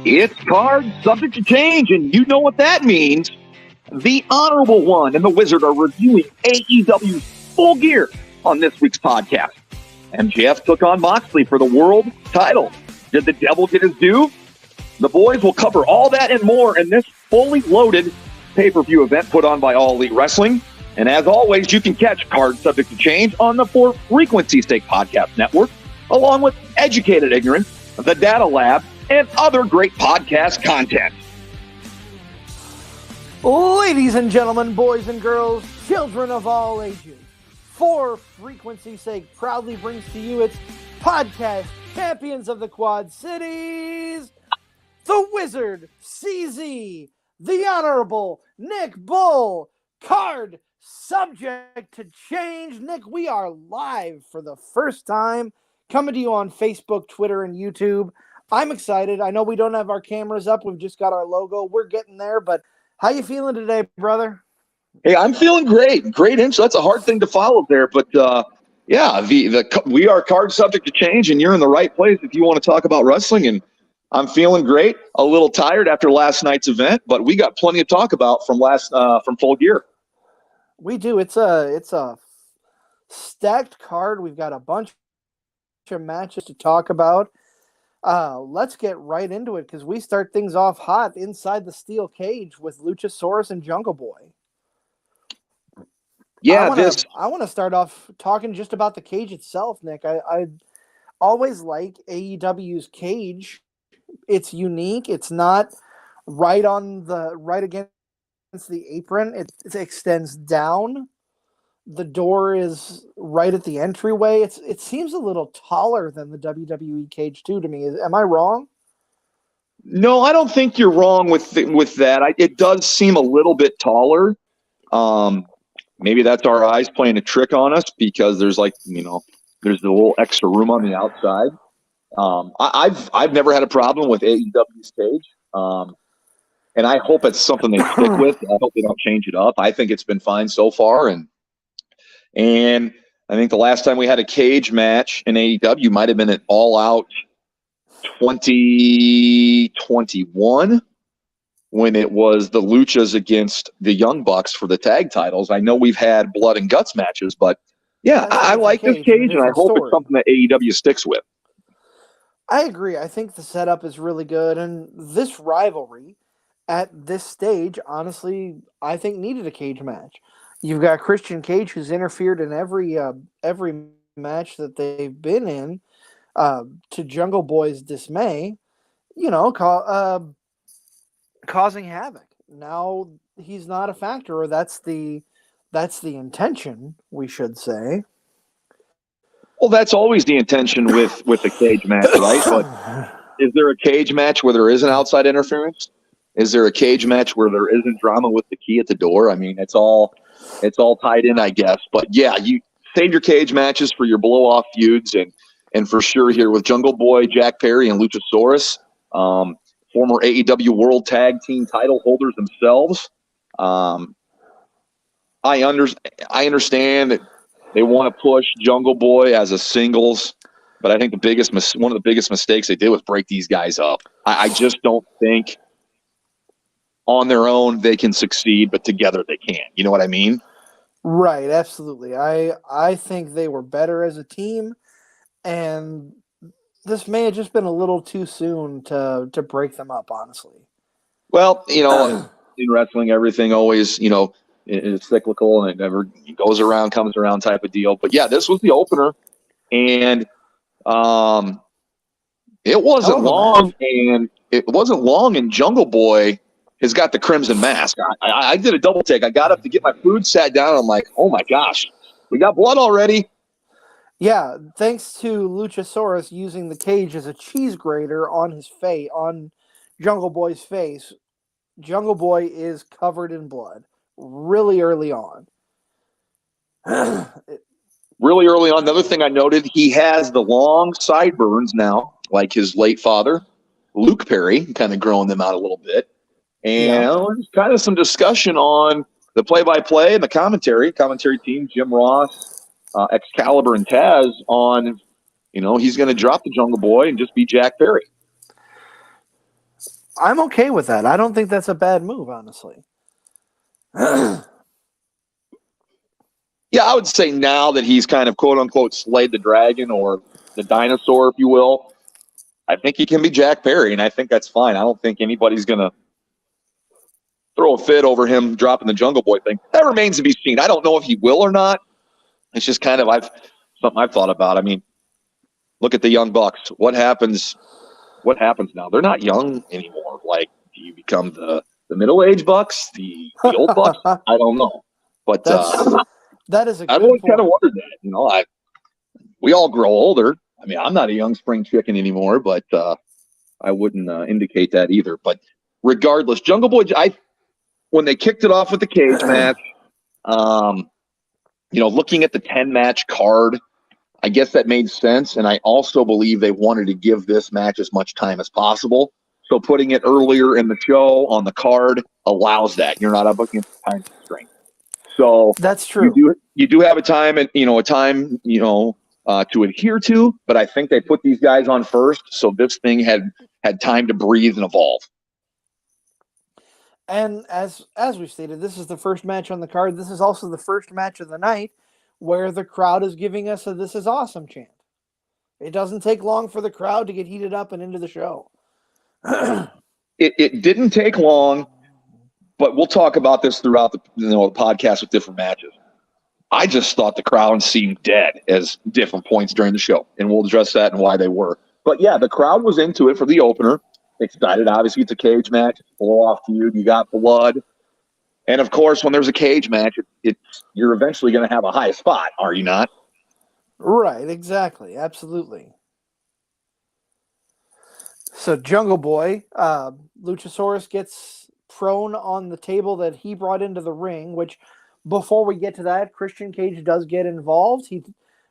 It's card subject to change, and you know what that means. The Honorable One and the Wizard are reviewing AEW's Full Gear on this week's podcast. MJF took on Moxley for the world title. Did the devil get his due? The boys will cover all that and more in this fully loaded pay-per-view event put on by All Elite Wrestling. And as always, you can catch Card Subject to Change on the For Frequency's Sake Podcast Network, along with Educated Ignorance, The Data Lab, and other great podcast content. Ladies and gentlemen, boys and girls, children of all ages, For Frequency's Sake proudly brings to you its podcast champions of the Quad Cities, the Wizard, CZ, the Honorable Nick Bull, Card Subject to Change. Nick, we are live for the first time, coming to you on Facebook, Twitter, and YouTube. I'm excited. I know we don't have our cameras up. We've just got our logo. We're getting there, but how you feeling today, brother? Hey, I'm feeling great. Great intro. That's a hard thing to follow there, but yeah, we are Card Subject to Change, and you're in the right place if you want to talk about wrestling. And I'm feeling great. A little tired after last night's event, but we got plenty to talk about from Full Gear. We do. It's a stacked card. We've got a bunch of matches to talk about. Let's get right into it because we start things off hot inside the steel cage with Luchasaurus and Jungle Boy. Yeah, I want to start off talking just about the cage itself, Nick. I always like AEW's cage. It's unique. It's not right against the apron. It extends down. The door is right at the entryway. It seems a little taller than the WWE cage too to me. Am I wrong? No, I don't think you're wrong with that. It does seem a little bit taller. Maybe that's our eyes playing a trick on us because there's there's a little extra room on the outside. I've never had a problem with AEW's cage. And I hope it's something they stick with. I hope they don't change it up. I think it's been fine so far. And I think the last time we had a cage match in AEW might have been at All Out 2021 when it was the Luchas against the Young Bucks for the tag titles. I know we've had blood and guts matches, but yeah, I like this cage, and I hope it's something that AEW sticks with. I agree. I think the setup is really good, and this rivalry at this stage, honestly, I think needed a cage match. You've got Christian Cage, who's interfered in every match that they've been in, to Jungle Boy's dismay, causing havoc. Now he's not a factor, or that's the intention, we should say. Well, that's always the intention with a cage match, right? But is there a cage match where there isn't outside interference? Is there a cage match where there isn't drama with the key at the door? I mean, it's all tied in, I guess. But yeah, you save your cage matches for your blow-off feuds, and for sure here with Jungle Boy, Jack Perry, and Luchasaurus, former AEW World Tag Team title holders themselves. I understand that they want to push Jungle Boy as a singles, but I think one of the biggest mistakes they did was break these guys up. I just don't think on their own they can succeed, but together they can. You know what I mean? Right, absolutely. I think they were better as a team, and this may have just been a little too soon to break them up, honestly. Well, in wrestling, everything always, is cyclical, and it never goes around, comes around type of deal. But yeah, this was the opener, and it wasn't long, and Jungle Boy has got the crimson mask. I did a double take. I got up to get my food, sat down. I'm like, oh my gosh, we got blood already. Yeah, thanks to Luchasaurus using the cage as a cheese grater on his face, on Jungle Boy's face. Jungle Boy is covered in blood really early on. Really early on. Another thing I noted, he has the long sideburns now, like his late father, Luke Perry, kind of growing them out a little bit. And there's kind of some discussion on the play-by-play and the commentary team, Jim Ross, Excalibur, and Taz on, he's going to drop the Jungle Boy and just be Jack Perry. I'm okay with that. I don't think that's a bad move, honestly. Yeah, I would say now that he's kind of quote unquote slayed the dragon or the dinosaur, if you will, I think he can be Jack Perry, and I think that's fine. I don't think anybody's going to throw a fit over him dropping the Jungle Boy thing. That remains to be seen. I don't know if he will or not. It's just kind of something I've thought about. I mean, look at the Young Bucks. What happens now? They're not young anymore. Like, do you become the middle-aged Bucks, the old Bucks? I don't know. But that is a I've good always point. kind of wondered that. We all grow older. I mean, I'm not a young spring chicken anymore, but I wouldn't indicate that either. But regardless, Jungle Boy, when they kicked it off with the cage match, looking at the 10-match card, I guess that made sense. And I also believe they wanted to give this match as much time as possible. So putting it earlier in the show on the card allows that. You're not up against time constraint. So that's true. You do have a time and to adhere to, but I think they put these guys on first, so this thing had time to breathe and evolve. And as we stated, this is the first match on the card. This is also the first match of the night where the crowd is giving us a "This is awesome" chant. It doesn't take long for the crowd to get heated up and into the show. It didn't take long, but we'll talk about this throughout the podcast with different matches. I just thought the crowd seemed dead as different points during the show, and we'll address that and why they were. But yeah, the crowd was into it for the opener. Excited, obviously, it's a cage match. Blow off feud, you got blood. And of course, when there's a cage match, you're eventually going to have a high spot, are you not? Right, exactly, absolutely. So Jungle Boy, Luchasaurus gets prone on the table that he brought into the ring, which before we get to that, Christian Cage does get involved. He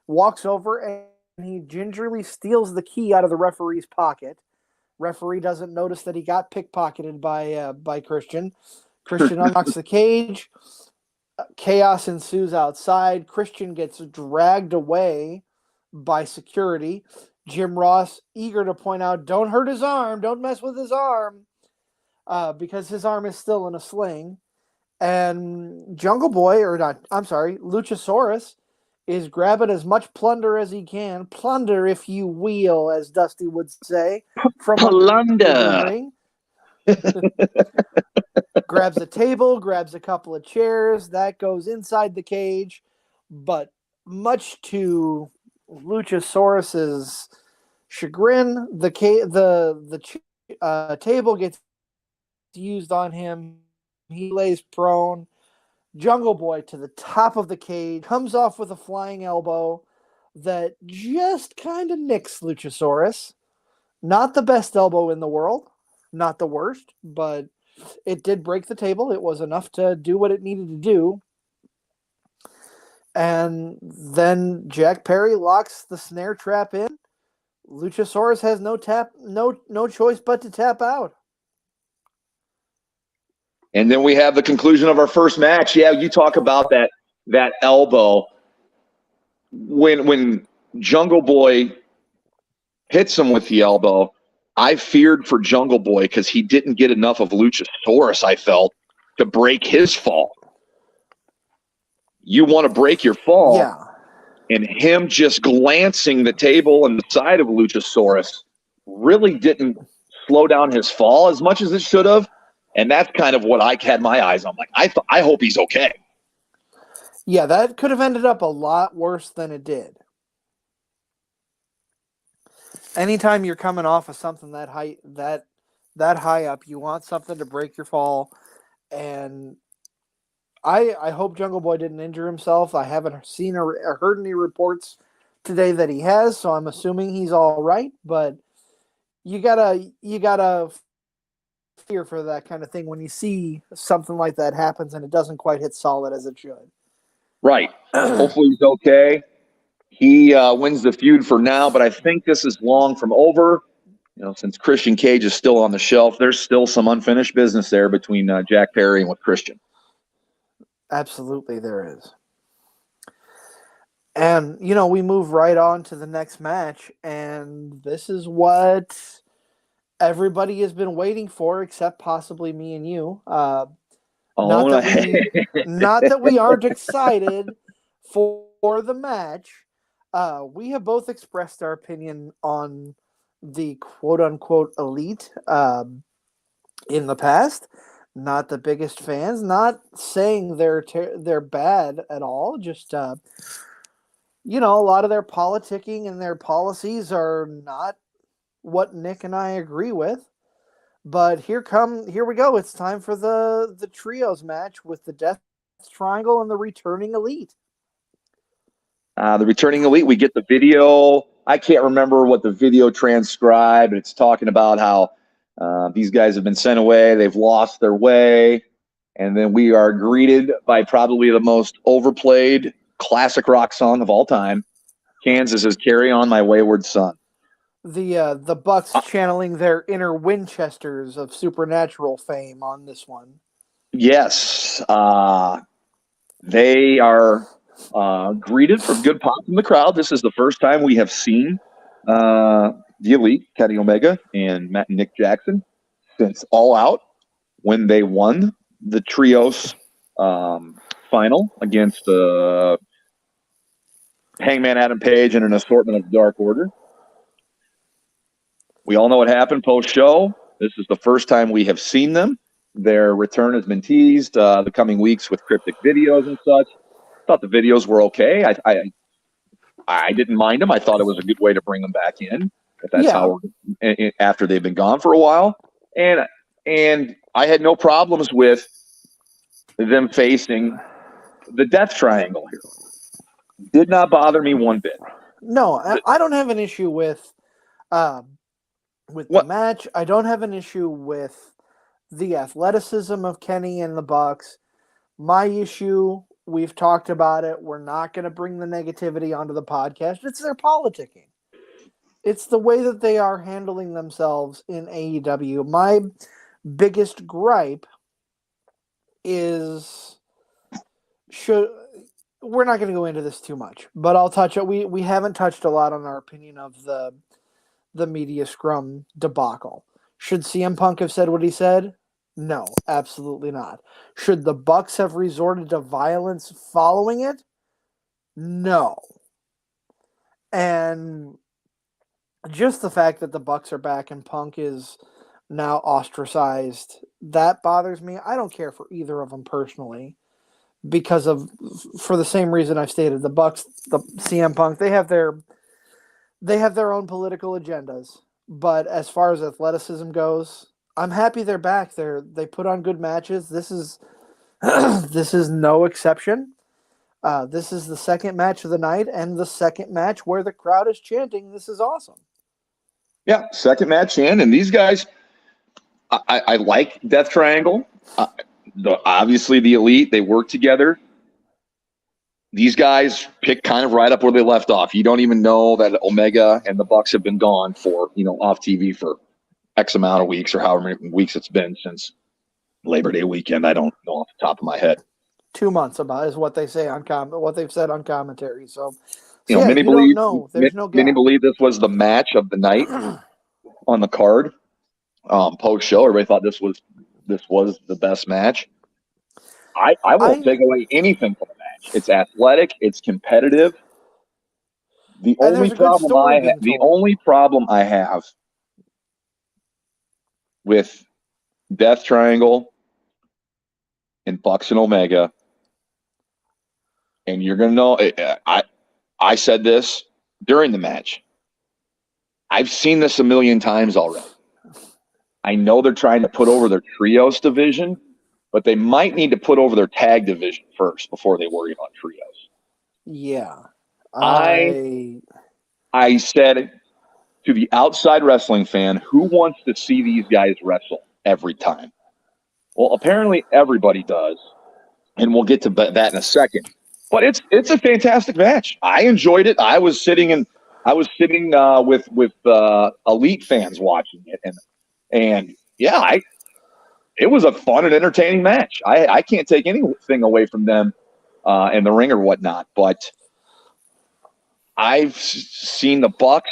walks over and he gingerly steals the key out of the referee's pocket. Referee doesn't notice that he got pickpocketed by Christian. Christian unlocks the cage. Chaos ensues outside. Christian gets dragged away by security. Jim Ross, eager to point out, don't hurt his arm, don't mess with his arm, because his arm is still in a sling. And Luchasaurus is grabbing as much plunder as he can. Plunder, if you will, as Dusty would say. From plunder. Ring. Grabs a table, grabs a couple of chairs. That goes inside the cage. But much to Luchasaurus's chagrin, the table gets used on him. He lays prone. Jungle Boy to the top of the cage, comes off with a flying elbow that just kind of nicks Luchasaurus. Not the best elbow in the world, not the worst, but it did break the table. It was enough to do what it needed to do. And then Jack Perry locks the snare trap in. Luchasaurus has no choice but to tap out. And then we have the conclusion of our first match. Yeah, you talk about that elbow. When Jungle Boy hits him with the elbow, I feared for Jungle Boy because he didn't get enough of Luchasaurus, I felt, to break his fall. You want to break your fall. Yeah. And him just glancing the table and the side of Luchasaurus really didn't slow down his fall as much as it should have. And that's kind of what I had my eyes on. Like, I hope he's okay. Yeah, that could have ended up a lot worse than it did. Anytime you're coming off of something that high up, you want something to break your fall. And I hope Jungle Boy didn't injure himself. I haven't seen or heard any reports today that he has, so I'm assuming he's all right. But you gotta fear for that kind of thing when you see something like that happens and it doesn't quite hit solid as it should. Right. Hopefully he's okay. He wins the feud for now, but I think this is long from over. Since Christian Cage is still on the shelf, there's still some unfinished business there between Jack Perry and with Christian. Absolutely, there is. And, we move right on to the next match, and this is what everybody has been waiting for, except possibly me and you. Oh, Not that we aren't excited for the match. We have both expressed our opinion on the quote unquote elite in the past. Not the biggest fans. Not saying they're bad at all. Just a lot of their politicking and their policies are not what Nick and I agree with. But here we go. It's time for the trios match with the Death Triangle and the returning Elite. The returning Elite, we get the video. I can't remember what the video transcribed. It's talking about how these guys have been sent away. They've lost their way. And then we are greeted by probably the most overplayed classic rock song of all time. Kansas is "Carry On My Wayward Son." The Bucks channeling their inner Winchesters of supernatural fame on this one. Yes. They are greeted from good pop from the crowd. This is the first time we have seen the Elite, Kenny Omega and Matt and Nick Jackson, since All Out, when they won the Trios final against Hangman Adam Page and an assortment of Dark Order. We all know what happened post-show. This is the first time we have seen them. Their return has been teased the coming weeks with cryptic videos and such. Thought the videos were okay. I didn't mind them. I thought it was a good way to bring them back in. If that's how after they've been gone for a while, and I had no problems with them facing the Death Triangle here. Did not bother me one bit. No, I don't have an issue with the match. I don't have an issue with the athleticism of Kenny and the Bucks. My issue, we've talked about it. We're not going to bring the negativity onto the podcast. It's their politicking. It's the way that they are handling themselves in AEW. My biggest gripe is we're not going to go into this too much, but I'll touch it. We haven't touched a lot on our opinion of the media scrum debacle. Should CM Punk have said what he said? No, absolutely not. Should the Bucks have resorted to violence following it? No. And just the fact that the Bucks are back and Punk is now ostracized, that bothers me. I don't care for either of them personally, for the same reason I've stated. The Bucks, the CM Punk, they have their own political agendas. But as far as athleticism goes, I'm happy they're back. They put on good matches. This is this is no exception. This is the second match of the night and the second match where the crowd is chanting, "This is awesome." Yeah, second match in, and these guys, I like Death Triangle. Obviously, the Elite, they work together. These guys pick kind of right up where they left off. You don't even know that Omega and the Bucks have been gone for, off TV for X amount of weeks or however many weeks it's been since Labor Day weekend. I don't know off the top of my head. 2 months about is what they say on what they've said on commentary. So many believe there's no gap. Many believe this was the match of the night on the card. Post show, everybody thought this was the best match. I won't take away anything from the match. It's athletic. It's competitive. The only problem I have with Death Triangle and Bucks and Omega, and you're gonna know, I said this during the match. I've seen this a million times already. I know they're trying to put over their trios division, but they might need to put over their tag division first before they worry about trios. Yeah. I said to the outside wrestling fan, who wants to see these guys wrestle every time? Well, apparently everybody does, and we'll get to that in a second. But it's a fantastic match. I enjoyed it. I was sitting with Elite fans watching it, and yeah, it was a fun and entertaining match. I can't take anything away from them in the ring or whatnot, but I've seen the Bucks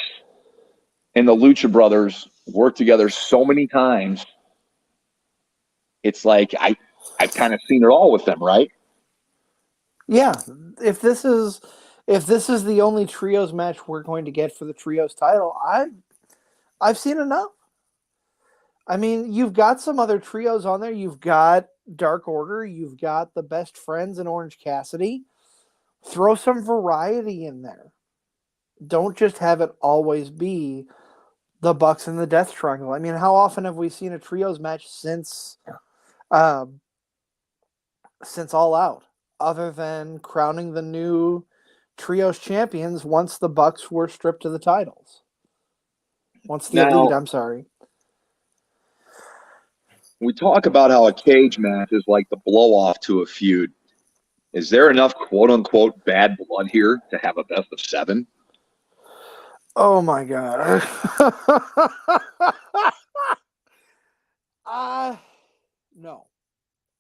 and the Lucha Brothers worked together so many times. It's like I've kind of seen it all with them, right? Yeah, if this is the only trios match we're going to get for the trios title, I've seen enough. I mean, you've got some other trios on there. You've got Dark Order. You've got the Best Friends and Orange Cassidy. Throw some variety in there. Don't just have it always be the Bucks and the Death Triangle. I mean, how often have we seen a trios match since All Out, other than crowning the new trios champions once the Bucks were stripped of the titles? Once the Elite, I'm sorry. We talk about how a cage match is like the blow-off to a feud. Is there enough quote-unquote bad blood here to have a best of 7? Oh my God. No.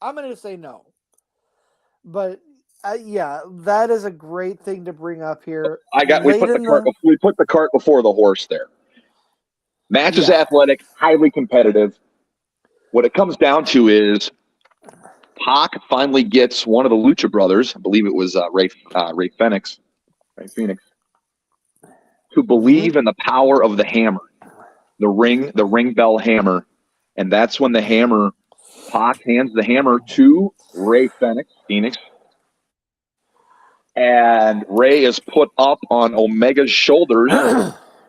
I'm going to say no. But yeah, that is a great thing to bring up here. We put the cart before the horse there. Match is athletic, highly competitive. What it comes down to is Pac finally gets one of the Lucha Brothers, I believe it was Ray Phoenix, to believe in the power of the hammer, the ring bell hammer, and that's when the hammer, Pac hands the hammer to Ray Phoenix, and Ray is put up on Omega's shoulders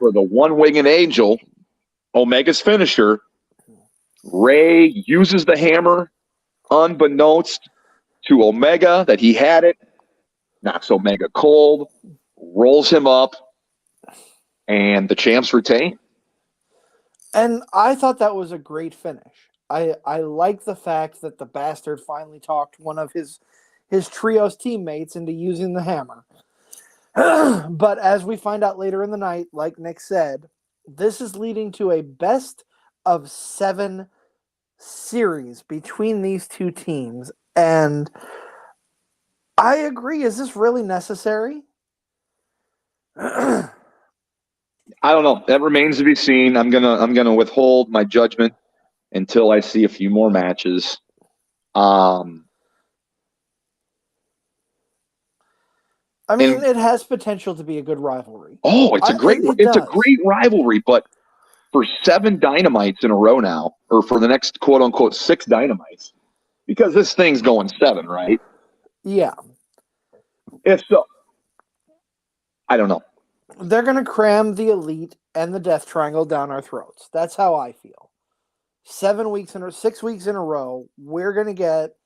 for the one-winged angel, Omega's finisher. Ray uses the hammer, unbeknownst to Omega that he had it, knocks Omega cold, rolls him up, and the champs retain. And I thought that was a great finish. I like the fact that the bastard finally talked one of his trios teammates into using the hammer. But as we find out later in the night, like Nick said, this is leading to a best of 7 series between these two teams. And I agree. Is this really necessary? I don't know. That remains to be seen. I'm gonna withhold my judgment until I see a few more matches. I mean, it has potential to be a good rivalry. Oh, it's a great rivalry, but for 7 Dynamites in a row now, or for the next quote unquote 6 Dynamites, because this thing's going 7, right? Yeah. If so, I don't know. They're going to cram the Elite and the Death Triangle down our throats. That's how I feel. 6 weeks in a row, we're going to get.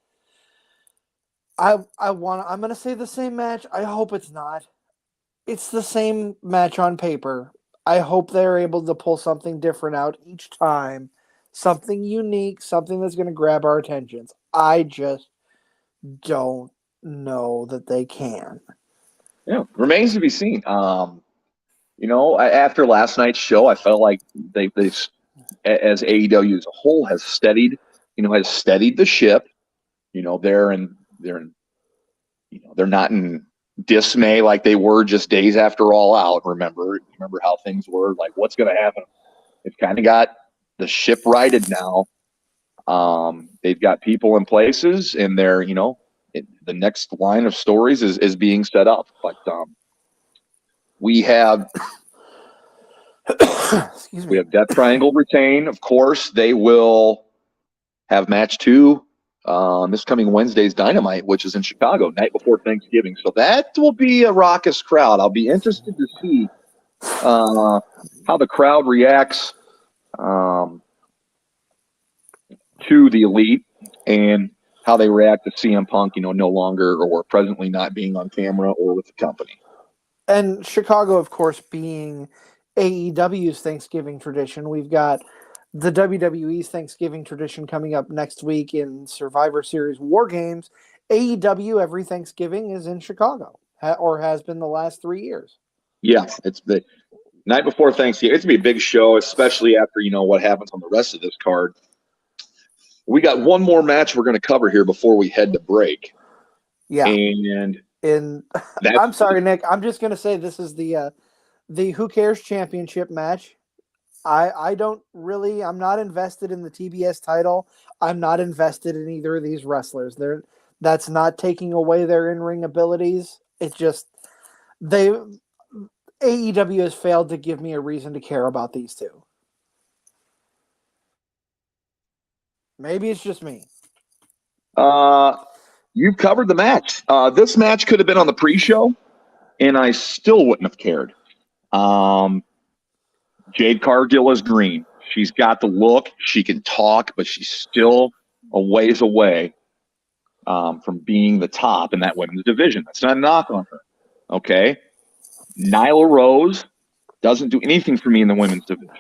I'm going to say the same match. I hope it's not. It's the same match on paper. I hope they're able to pull something different out each time. Something unique, something that's going to grab our attentions. I just don't know that they can. Yeah, remains to be seen. After last night's show, I felt like they as AEW as a whole has steadied the ship. They're not in dismay like they were just days after All Out. Remember how things were, like what's going to happen. They've kind of got the ship righted now. They've got people in places, and they're the next line of stories is being set up. But we have we have Death Triangle retain. Of course, they will have match 2 this coming Wednesday's Dynamite, which is in Chicago, night before Thanksgiving. So that will be a raucous crowd. I'll be interested to see how the crowd reacts to the Elite and how they react to CM Punk, no longer or presently not being on camera or with the company. And Chicago, of course, being AEW's Thanksgiving tradition, we've got the WWE's Thanksgiving tradition coming up next week in Survivor Series War Games. AEW every Thanksgiving is in Chicago, or has been the last 3 years. Yeah, it's the night before Thanksgiving. It's going to be a big show, especially after what happens on the rest of this card. We got one more match we're going to cover here before we head to break. Yeah. And I'm sorry, Nick. I'm just going to say this is the Who Cares Championship match. I don't really. I'm not invested in the TBS title. I'm not invested in either of these wrestlers. That's not taking away their in-ring abilities. It's just they AEW has failed to give me a reason to care about these two. Maybe it's just me. You've covered the match. This match could have been on the pre-show, and I still wouldn't have cared. Jade Cargill is green. She's got the look. She can talk, but she's still a ways away from being the top in that women's division. That's not a knock on her. Okay? Nyla Rose doesn't do anything for me in the women's division.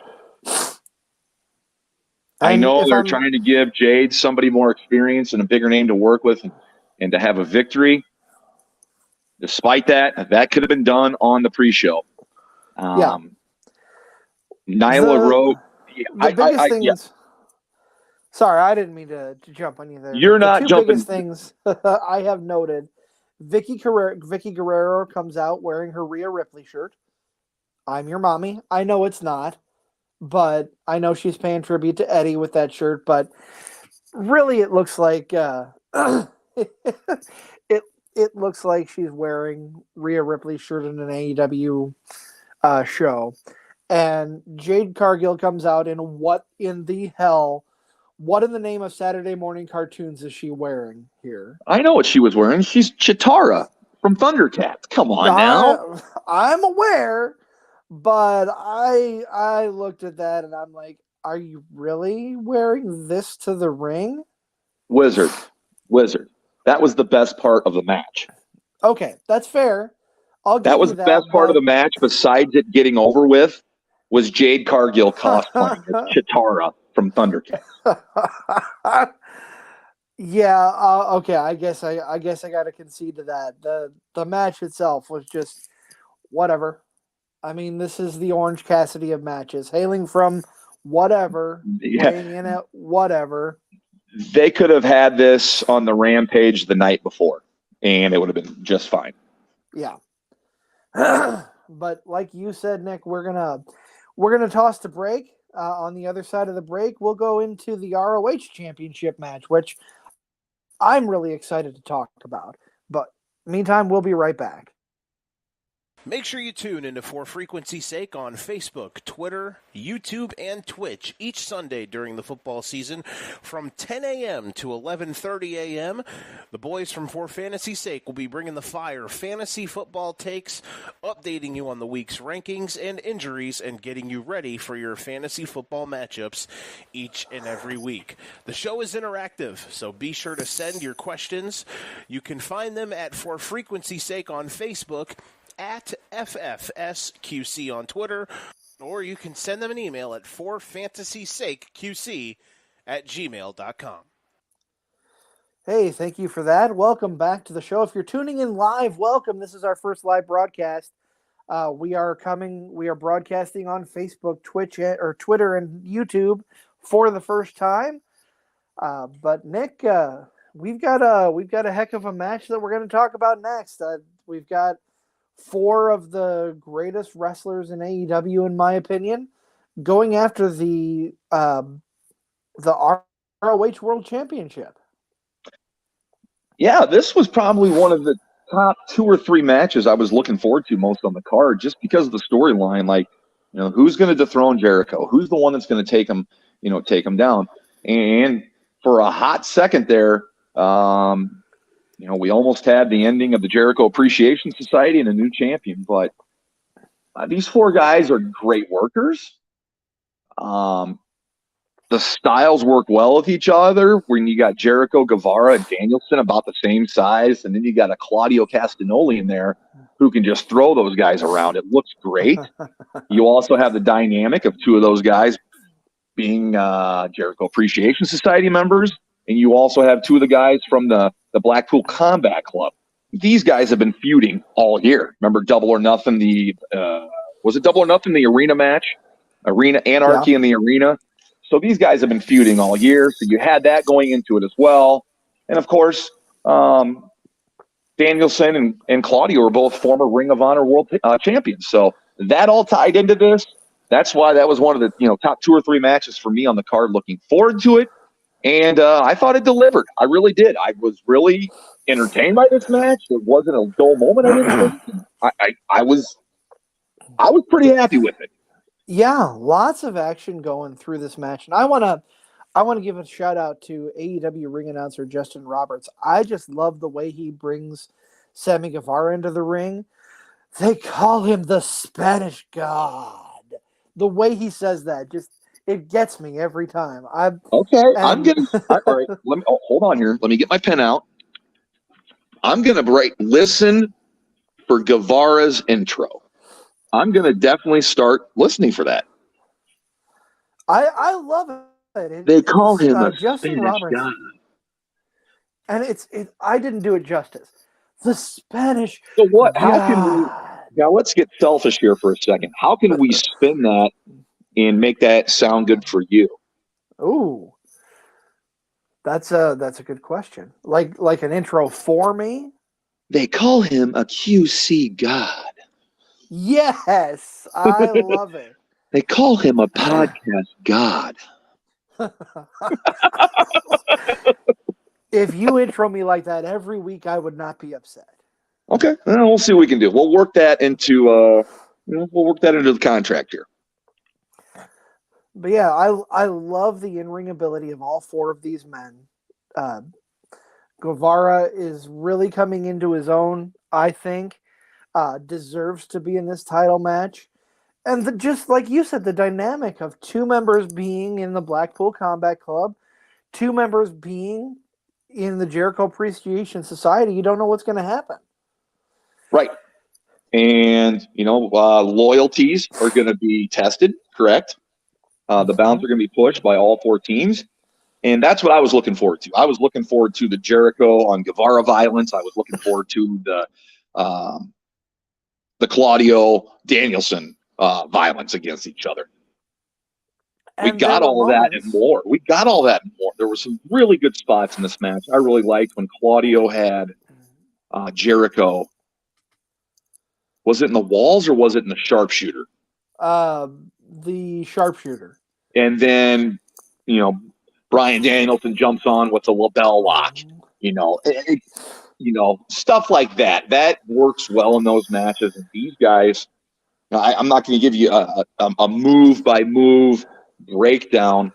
I know they're trying to give Jade somebody more experience and a bigger name to work with and to have a victory. Despite that, that could have been done on the pre-show. Nyla Rose. The biggest things. Yeah. Sorry, I didn't mean to jump on you there. You're not two jumping. Biggest things I have noted. Vicky Guerrero comes out wearing her Rhea Ripley shirt. I'm your mommy. I know it's not, but I know she's paying tribute to Eddie with that shirt. But really, it looks like it looks like she's wearing Rhea Ripley's shirt in an AEW show. And Jade Cargill comes out in what in the name of Saturday morning cartoons is she wearing here? I know what she was wearing. She's Chitara from Thundercats. Come on now. I'm aware, but I looked at that and I'm like, are you really wearing this to the ring? Wizard. That was the best part of the match. Okay, that's fair. That was the best part of the match, besides it getting over with, was Jade Cargill cosplaying as Chitara from Thundercats. Yeah, okay. I guess I got to concede to that. The match itself was just whatever. I mean, this is the Orange Cassidy of matches, hailing from whatever, weighing in at whatever. They could have had this on the Rampage the night before, and it would have been just fine. Yeah. But like you said, Nick, we're gonna toss the break. On the other side of the break, we'll go into the ROH Championship match, which I'm really excited to talk about. But meantime, we'll be right back. Make sure you tune into For Frequency's Sake on Facebook, Twitter, YouTube, and Twitch each Sunday during the football season from 10 a.m. to 11:30 a.m. The boys from For Fantasy's Sake will be bringing the fire fantasy football takes, updating you on the week's rankings and injuries, and getting you ready for your fantasy football matchups each and every week. The show is interactive, so be sure to send your questions. You can find them at For Frequency's Sake on Facebook, at FFSQC on Twitter, or you can send them an email at forfantasysakeqc@gmail.com. Hey, thank you for that. Welcome back to the show. If you're tuning in live, welcome. This is our first live broadcast. We are broadcasting on Facebook, Twitch, or Twitter, and YouTube for the first time. But Nick, we've got a heck of a match that we're going to talk about next. We've got 4 of the greatest wrestlers in AEW, in my opinion, going after the ROH World Championship. Yeah, this was probably one of the top 2 or 3 matches I was looking forward to most on the card, just because of the storyline. Like, who's going to dethrone Jericho? Who's the one that's going to take him down? And for a hot second there, we almost had the ending of the Jericho Appreciation Society and a new champion, but these 4 guys are great workers. The styles work well with each other when you got Jericho, Guevara, and Danielson about the same size, and then you got a Claudio Castagnoli in there who can just throw those guys around. It looks great. You also have the dynamic of 2 of those guys being Jericho Appreciation Society members, and you also have 2 of the guys from the Blackpool Combat Club. These guys have been feuding all year. Remember Double or Nothing? Was it Double or Nothing, the arena match? Arena Anarchy in the arena. So these guys have been feuding all year. So you had that going into it as well. And of course, Danielson and Claudio are both former Ring of Honor World champions. So that all tied into this. That's why that was one of the top 2 or 3 matches for me on the card. Looking forward to it, and I thought it delivered. I really did. I was really entertained by this match. It wasn't a dull moment. I didn't think. I was pretty happy with it. Yeah, lots of action going through this match, and I want to give a shout out to AEW ring announcer Justin Roberts. I just love the way he brings Sammy Guevara into the ring. They call him the Spanish God. The way he says that, it gets me every time. I'm getting all right. Hold on here. Let me get my pen out. I'm gonna listen for Guevara's intro. I'm gonna definitely start listening for that. I love it. They call him a Justin Spanish Roberts, God. and I didn't do it justice. The Spanish. So what? God. How can we? Now let's get selfish here for a second. How can we spin that and make that sound good for you? Ooh, that's a good question. Like an intro for me. They call him a QC God. Yes, I love it. They call him a podcast God. If you intro me like that every week, I would not be upset. Okay, well, we'll see what we can do. We'll work that into the contract here. But yeah, I love the in-ring ability of all 4 of these men. Guevara is really coming into his own, I think. Deserves to be in this title match. And just like you said, the dynamic of 2 members being in the Blackpool Combat Club, 2 members being in the Jericho Appreciation Society, you don't know what's going to happen. Right. And, loyalties are going to be tested, correct? The bounds are going to be pushed by all 4 teams. And that's what I was looking forward to. I was looking forward to the Jericho on Guevara violence. I was looking forward to the Claudio Danielson violence against each other. We got all that and more. There were some really good spots in this match. I really liked when Claudio had Jericho. Was it in the walls or was it in the sharpshooter? The sharpshooter. And then, Brian Danielson jumps on with the label lock. Stuff like that. That works well in those matches. And these guys, I'm not going to give you a move by move breakdown,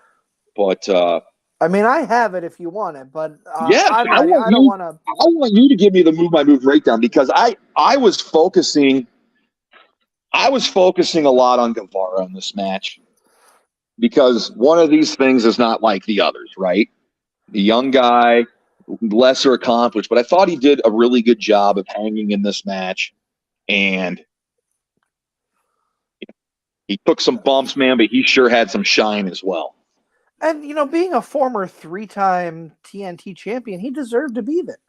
but I mean, I have it if you want it, but yes, I want you to give me the move by move breakdown because I was focusing a lot on Guevara in this match because one of these things is not like the others, right? The young guy, lesser accomplished, but I thought he did a really good job of hanging in this match, and he took some bumps, man, but he sure had some shine as well. And, being a former 3-time TNT champion, he deserved to be there.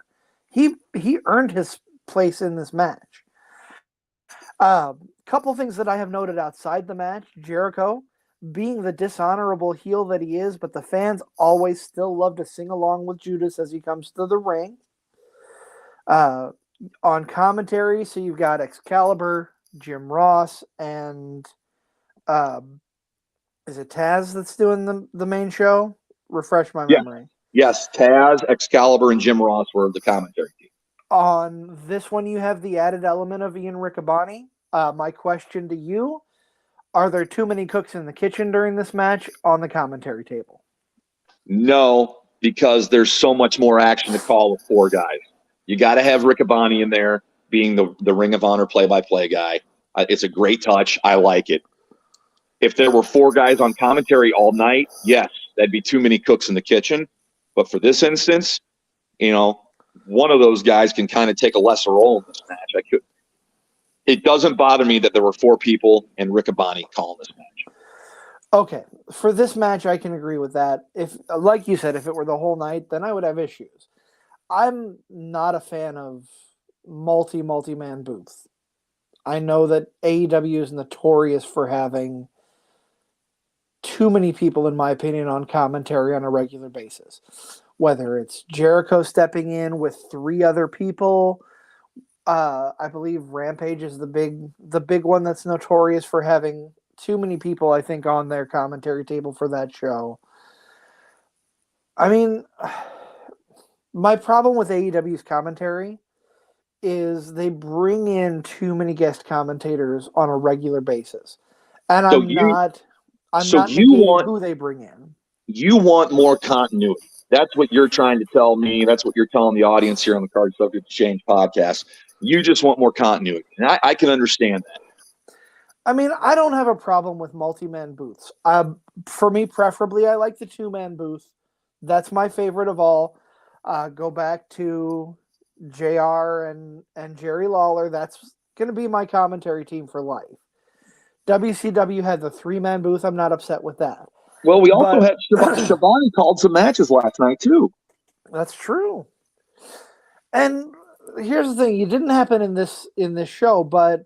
He earned his place in this match. Couple things that I have noted outside the match. Jericho, being the dishonorable heel that he is, but the fans always still love to sing along with Judas as he comes to the ring. On commentary, so you've got Excalibur, Jim Ross, and... is it Taz that's doing the main show? Refresh my memory. Yes, Taz, Excalibur, and Jim Ross were the commentary team. On this one, you have the added element of Ian Riccaboni. My question to you, are there too many cooks in the kitchen during this match on the commentary table? No, because there's so much more action to call with 4 guys. You got to have Riccaboni in there being the Ring of Honor play-by-play guy. It's a great touch. I like it. If there were 4 guys on commentary all night, yes, that'd be too many cooks in the kitchen. But for this instance, one of those guys can kind of take a lesser role in this match. It doesn't bother me that there were 4 people and Riccaboni calling this match. Okay, for this match, I can agree with that. If, like you said, if it were the whole night, then I would have issues. I'm not a fan of multi-man booth. I know that AEW is notorious for having too many people, in my opinion, on commentary on a regular basis. Whether it's Jericho stepping in with 3 other people, I believe Rampage is the big one that's notorious for having too many people, I think, on their commentary table for that show. I mean, my problem with AEW's commentary is they bring in too many guest commentators on a regular basis. And So I'm not you negating who they bring in. You want more continuity. That's what you're trying to tell me. That's what you're telling the audience here on the Card Subject Exchange podcast. You just want more continuity. And I can understand that. I mean, I don't have a problem with multi-man booths. For me, preferably, I like the two-man booth. That's my favorite of all. Go back to JR and Jerry Lawler. That's going to be my commentary team for life. WCW had the three-man booth. I'm not upset with that. Well, we also had Shivani called some matches last night, too. That's true. And here's the thing. It didn't happen in this show, but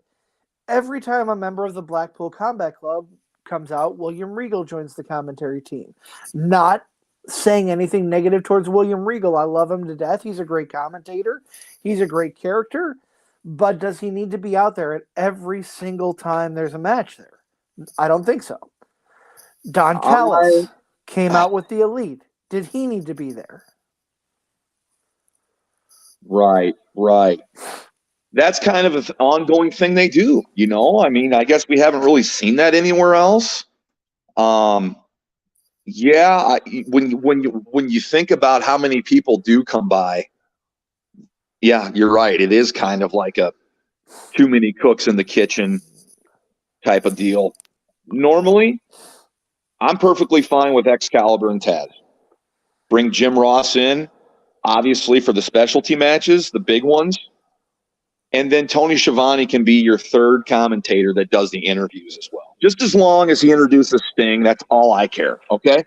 every time a member of the Blackpool Combat Club comes out, William Regal joins the commentary team. Not saying anything negative towards William Regal. I love him to death. He's a great commentator. He's a great character. But does he need to be out there at every single time there's a match there? I don't think so. Don Callis came out with the Elite. Did he need to be there? Right. That's kind of an ongoing thing they do, you know? I mean, I guess we haven't really seen that anywhere else. When you think about how many people do come by, yeah, you're right. It is kind of like a too many cooks in the kitchen type of deal. Normally, I'm perfectly fine with Excalibur and Taz. Bring Jim Ross in, obviously, for the specialty matches, the big ones. And then Tony Schiavone can be your third commentator that does the interviews as well. Just as long as he introduces Sting, that's all I care, okay?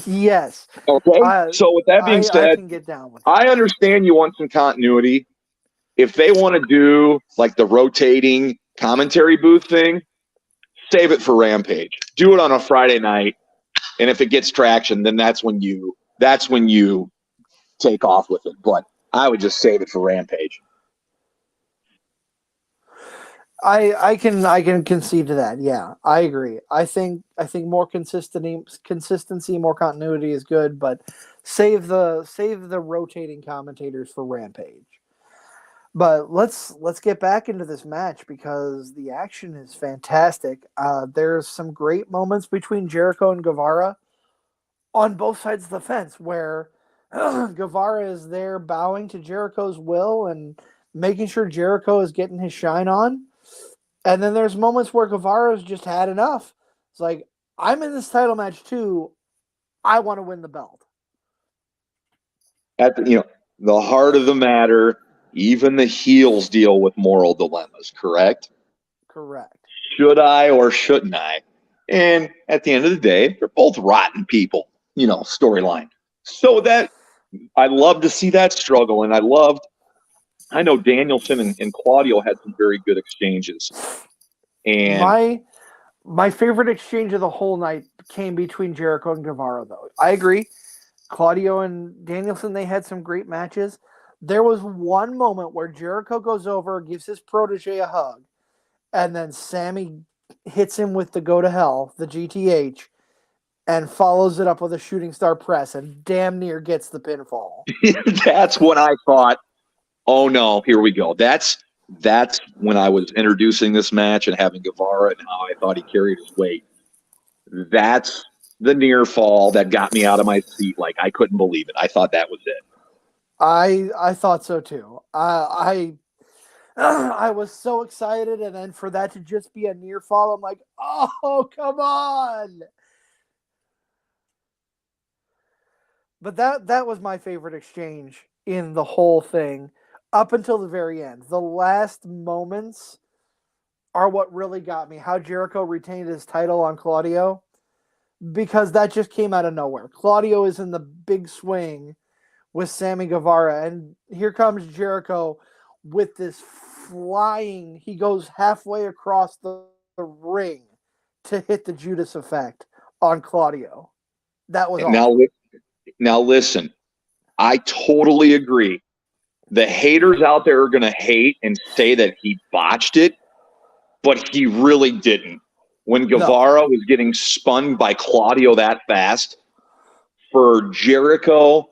Yes. Okay? So with that being said, I can get down with that. I understand you want some continuity. If they want to do like the rotating commentary booth thing, save it for Rampage. Do it on a Friday night, and if it gets traction, then that's when you take off with it. But I would just save it for Rampage. I can concede to that. Yeah, I agree. I think more consistency, more continuity is good, but save the rotating commentators for Rampage. But let's get back into this match because the action is fantastic. There's some great moments between Jericho and Guevara on both sides of the fence where Guevara is there bowing to Jericho's will and making sure Jericho is getting his shine on. And then there's moments where Guevara's just had enough. It's like, I'm in this title match too. I want to win the belt. At the heart of the matter, even the heels deal with moral dilemmas, correct? Correct. Should I or shouldn't I? And at the end of the day, they're both rotten people, storyline. So that I love to see that struggle. And I know Danielson and Claudio had some very good exchanges. And my favorite exchange of the whole night came between Jericho and Guevara, though. I agree. Claudio and Danielson, they had some great matches. There was one moment where Jericho goes over, gives his protege a hug, and then Sammy hits him with the Go to Hell, the GTH, and follows it up with a shooting star press and damn near gets the pinfall. That's when I thought, oh no, here we go. That's when I was introducing this match and having Guevara and how I thought he carried his weight. That's the near fall that got me out of my seat. Like, I couldn't believe it. I thought that was it. I thought so too. I was so excited, and then for that to just be a near fall, I'm like, oh, come on. But that was my favorite exchange in the whole thing up until the very end. The last moments are what really got me. How Jericho retained his title on Claudio, because that just came out of nowhere. Claudio is in the big swing with Sammy Guevara, and here comes Jericho with this flying. He goes halfway across the ring to hit the Judas effect on Claudio. That was awesome. Now listen, I totally agree. The haters out there are going to hate and say that he botched it, but he really didn't. when Guevara was getting spun by Claudio that fast, for Jericho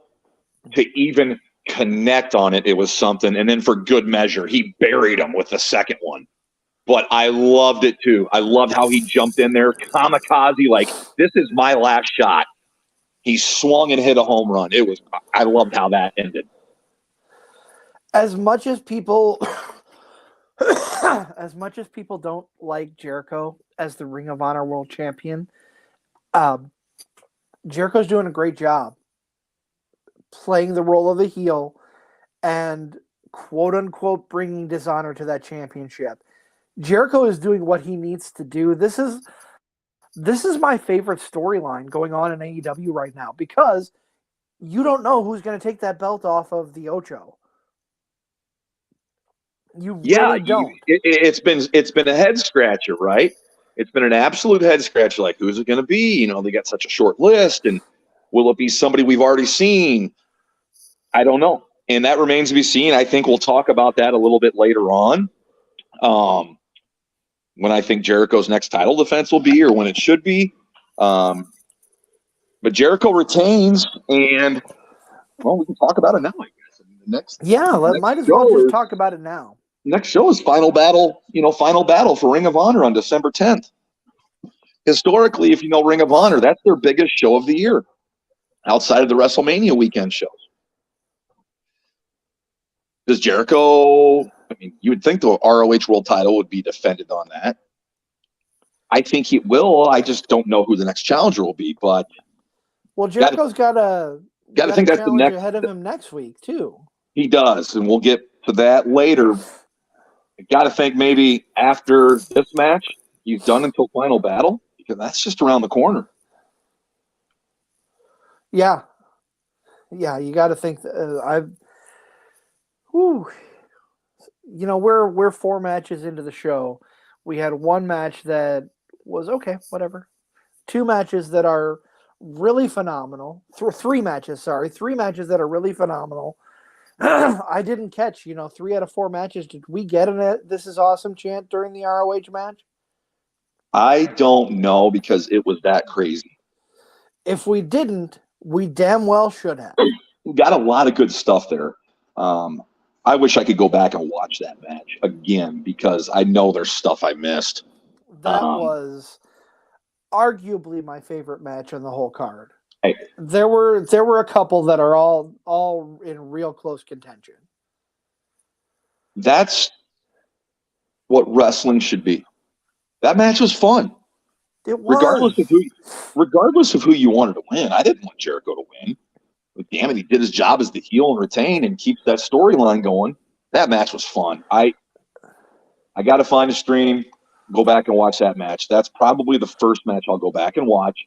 to even connect on it, it was something. And then for good measure, he buried him with the second one. But I loved it too. I loved how he jumped in there, kamikaze, like, this is my last shot. He swung and hit a home run. I loved how that ended. As much as people don't like Jericho as the Ring of Honor World Champion, Jericho's doing a great job playing the role of the heel and quote unquote bringing dishonor to that championship. Jericho is doing what he needs to do. This is my favorite storyline going on in AEW right now, because you don't know who's going to take that belt off of the Ocho. You really don't. It's been a head scratcher, right? It's been an absolute head scratcher. Like, who's it going to be? They got such a short list, and will it be somebody we've already seen? I don't know, and that remains to be seen. I think we'll talk about that a little bit later on, when I think Jericho's next title defense will be, or when it should be. But Jericho retains, and we can talk about it now, I guess. Might as well just talk about it now. Next show is Final Battle for Ring of Honor on December 10th. Historically, if you know Ring of Honor, that's their biggest show of the year, outside of the WrestleMania weekend shows. Does Jericho, you would think the ROH World title would be defended on that. I think it will. I just don't know who the next challenger will be. But Jericho's got to think that's the next ahead of him next week too. He does, and we'll get to that later. I got to think maybe after this match, he's done until Final Battle, because that's just around the corner. Yeah, you got to think. We're 4 matches into the show. We had one match that was okay, whatever. 2 matches that are really phenomenal. 3 matches that are really phenomenal. I didn't catch, 3 out of 4 matches. Did we get a "This is awesome" chant during the ROH match? I don't know, because it was that crazy. If we didn't, we damn well should have. We got a lot of good stuff there. I wish I could go back and watch that match again, because I know there's stuff I missed. That was arguably my favorite match on the whole card. Hey, there were a couple that are all in real close contention. That's what wrestling should be. That match was fun. It was. Regardless of who you wanted to win. I didn't want Jericho to win. But damn it, he did his job as the heel and retain and keeps that storyline going. That match was fun. I got to find a stream, go back and watch that match. That's probably the first match I'll go back and watch.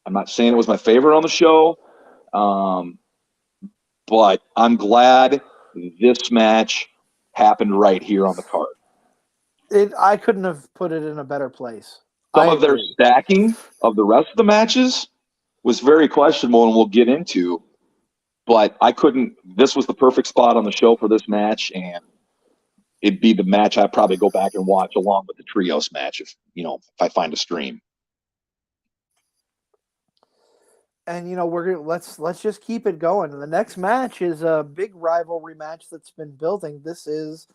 I'm not saying it was my favorite on the show, but I'm glad this match happened right here on the card. I couldn't have put it in a better place. Some of their stacking of the rest of the matches was very questionable, and we'll get into. But this was the perfect spot on the show for this match, and it'd be the match I'd probably go back and watch along with the trios match if I find a stream. And let's just keep it going. The next match is a big rivalry match that's been building. This is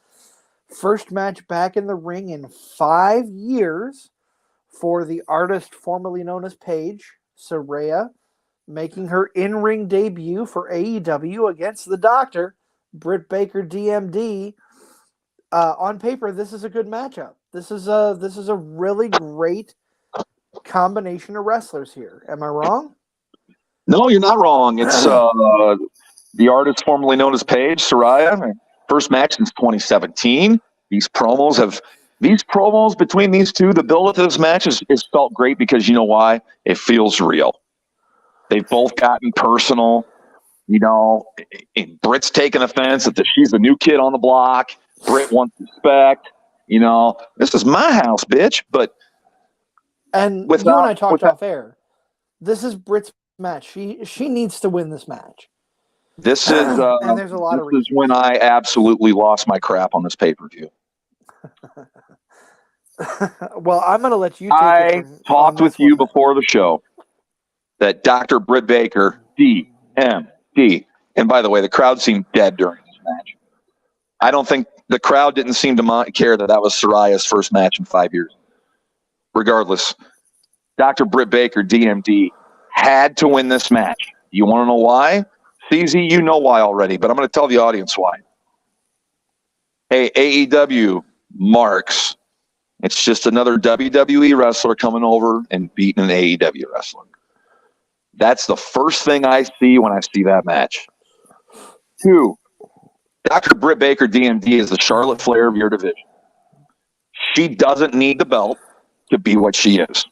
first match back in the ring in 5 years for the artist formerly known as Paige, Saraya, making her in-ring debut for AEW against the Doctor, Britt Baker, DMD. On paper, this is a good matchup. This is a really great combination of wrestlers here. Am I wrong? No, you're not wrong. It's the artist formerly known as Paige, Saraya. First match since 2017. These promos between these two, the build-up to this match is felt great, because you know why? It feels real. They've both gotten personal. And Britt's taking offense that she's the new kid on the block. Britt wants respect. This is my house, bitch. And you and I talked off air. This is Britt's match. She needs to win this match. This is and there's a lot of reasons. This is when I absolutely lost my crap on this pay-per-view. Well, I'm going to let you take I it talked with you before the show that Dr. Britt Baker, DMD, and by the way, the crowd seemed dead during this match. I don't think the crowd didn't seem to care that was Soraya's first match in 5 years. Regardless, Dr. Britt Baker, DMD, had to win this match. You want to know why? CZ, you know why already, but I'm going to tell the audience why. Hey, AEW marks. It's just another WWE wrestler coming over and beating an AEW wrestler. That's the first thing I see when I see that match. 2, Dr. Britt Baker, DMD, is the Charlotte Flair of your division. She doesn't need the belt to be what she is.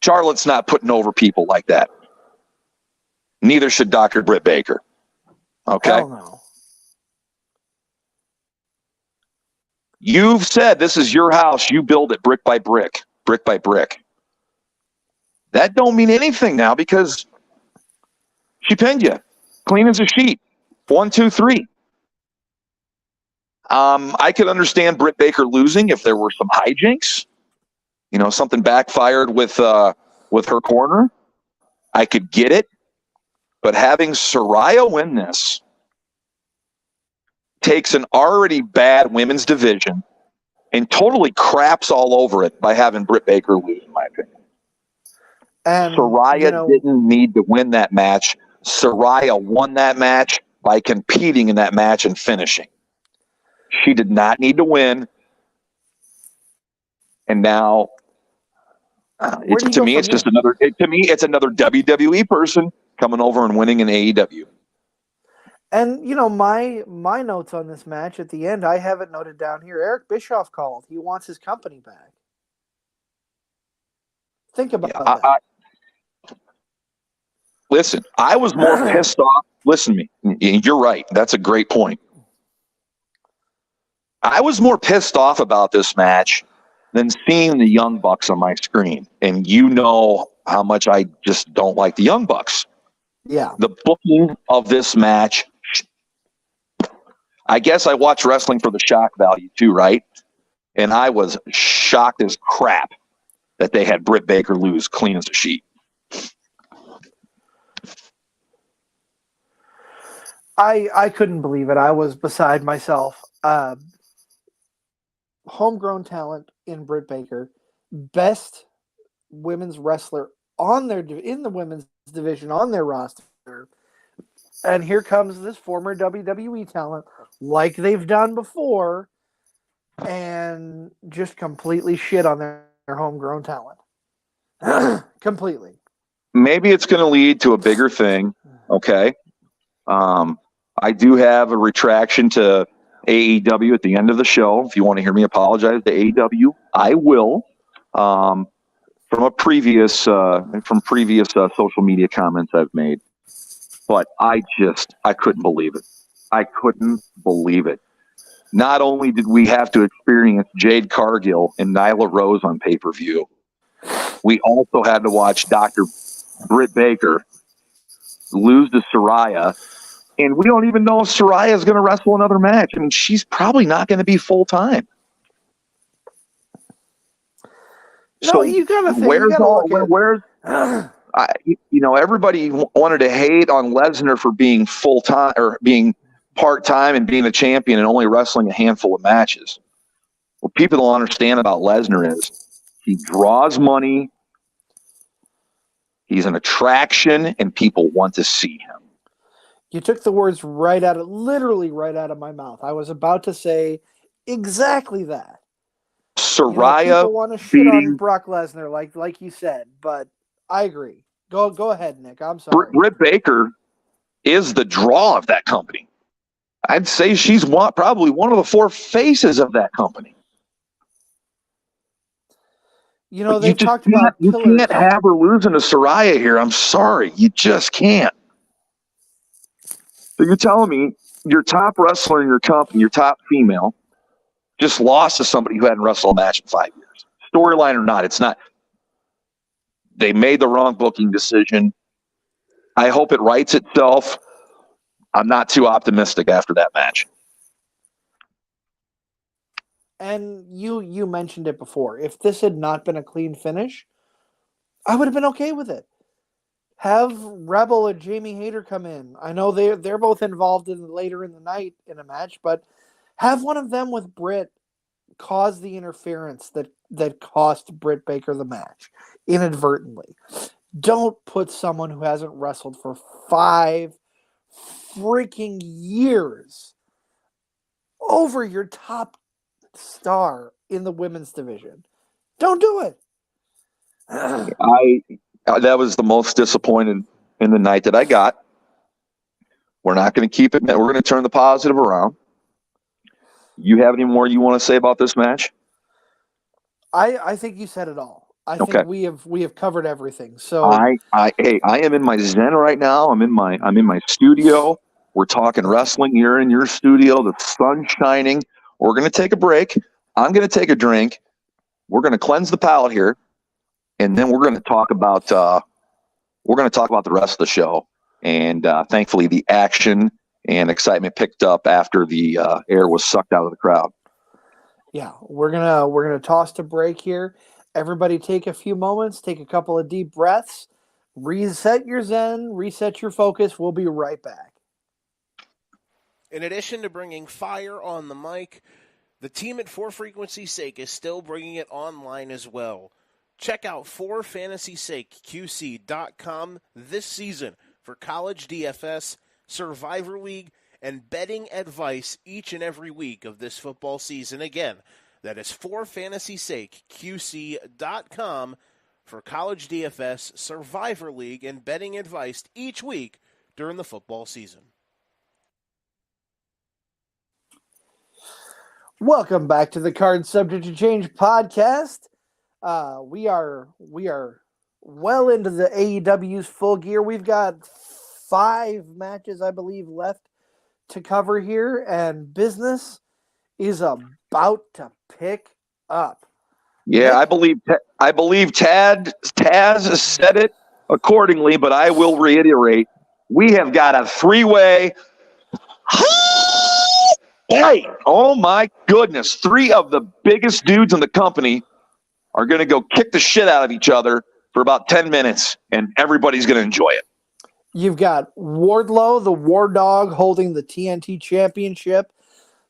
Charlotte's not putting over people like that. Neither should Dr. Britt Baker. Okay? Hell no. You've said this is your house. You build it brick by brick, brick by brick. That don't mean anything now because she pinned you. Clean as a sheet. 1, 2, 3. I could understand Britt Baker losing if there were some hijinks. You know, something backfired with her corner. I could get it. But having Saraya win this takes an already bad women's division and totally craps all over it by having Britt Baker lose, in my opinion. And Saraya didn't need to win that match. Saraya won that match by competing in that match and finishing. She did not need to win. And now, to me, it's another WWE person coming over and winning an AEW. And, my notes on this match at the end, I have it noted down here. Eric Bischoff called. He wants his company back. Think about that. Listen, I was more pissed off. Listen to me. You're right. That's a great point. I was more pissed off about this match than seeing the Young Bucks on my screen. And you know how much I just don't like the Young Bucks. Yeah. The booking of this match, I guess I watch wrestling for the shock value too, right? And I was shocked as crap that they had Britt Baker lose clean as a sheet. I couldn't believe it. I was beside myself. Homegrown talent in Britt Baker, best women's wrestler in the women's division on their roster. And here comes this former WWE talent, like they've done before, and just completely shit on their homegrown talent. Completely. Maybe it's going to lead to a bigger thing. Okay. I do have a retraction to AEW at the end of the show. If you want to hear me apologize to AEW, I will. From previous social media comments I've made, but I couldn't believe it. I couldn't believe it. Not only did we have to experience Jade Cargill and Nyla Rose on pay-per-view, we also had to watch Dr. Britt Baker lose to Saraya. And we don't even know if Saraya is going to wrestle another match. I mean, she's probably not going to be full-time. No, you gotta think. Everybody wanted to hate on Lesnar for being full-time or being part-time and being a champion and only wrestling a handful of matches. What people don't understand about Lesnar is he draws money, he's an attraction, and people want to see him. You took the words literally right out of my mouth. I was about to say exactly that. Saraya, people want to shit on Brock Lesnar, like you said, but I agree. Go ahead, Nick. I'm sorry. Britt Baker is the draw of that company. I'd say she's probably one of the 4 faces of that company. They talked about you can't have her losing to Saraya here. I'm sorry, you just can't. So you're telling me your top wrestler in your company, your top female, just lost to somebody who hadn't wrestled a match in 5 years. Storyline or not, it's not. They made the wrong booking decision. I hope it rights itself. I'm not too optimistic after that match. And you mentioned it before. If this had not been a clean finish, I would have been okay with it. Have Rebel and Jamie Hayter come in. I know they're both involved later in the night in a match, but have one of them with Britt cause the interference that cost Britt Baker the match inadvertently. Don't put someone who hasn't wrestled for 5 freaking years over your top star in the women's division. Don't do it. That was the most disappointed in the night that I got. We're not going to keep it. We're going to turn the positive around. You have any more you want to say about this match? I think you said it all. I Okay. think we have covered everything. So I am in my zen right now. I'm in my studio. We're talking wrestling. You're in your studio. The sun's shining. We're going to take a break. I'm going to take a drink. We're going to cleanse the palate here, and then we're going to talk about the rest of the show. And thankfully, the action and excitement picked up after the air was sucked out of the crowd. Yeah, we're gonna toss to break here. Everybody take a few moments, take a couple of deep breaths, reset your zen, reset your focus. We'll be right back. In addition to bringing fire on the mic, the team at 4Frequency Sake is still bringing it online as well. Check out 4FantasySakeQC.com this season for college DFS, Survivor League, and betting advice each and every week of this football season. Again, that is 4FantasySakeQC.com for college DFS, Survivor League, and betting advice each week during the football season. Welcome back to the Card Subject to Change podcast. We are well into the AEW's full gear. We've got 5 matches, I believe, left to cover here, and business is about to pick up. Yeah, Nick? I believe Taz said it accordingly, but I will reiterate: we have got a 3-way. Hey, oh my goodness! 3 of the biggest dudes in the company are going to go kick the shit out of each other for about 10 minutes, and everybody's going to enjoy it. You've got Wardlow, the War Dog, holding the TNT Championship.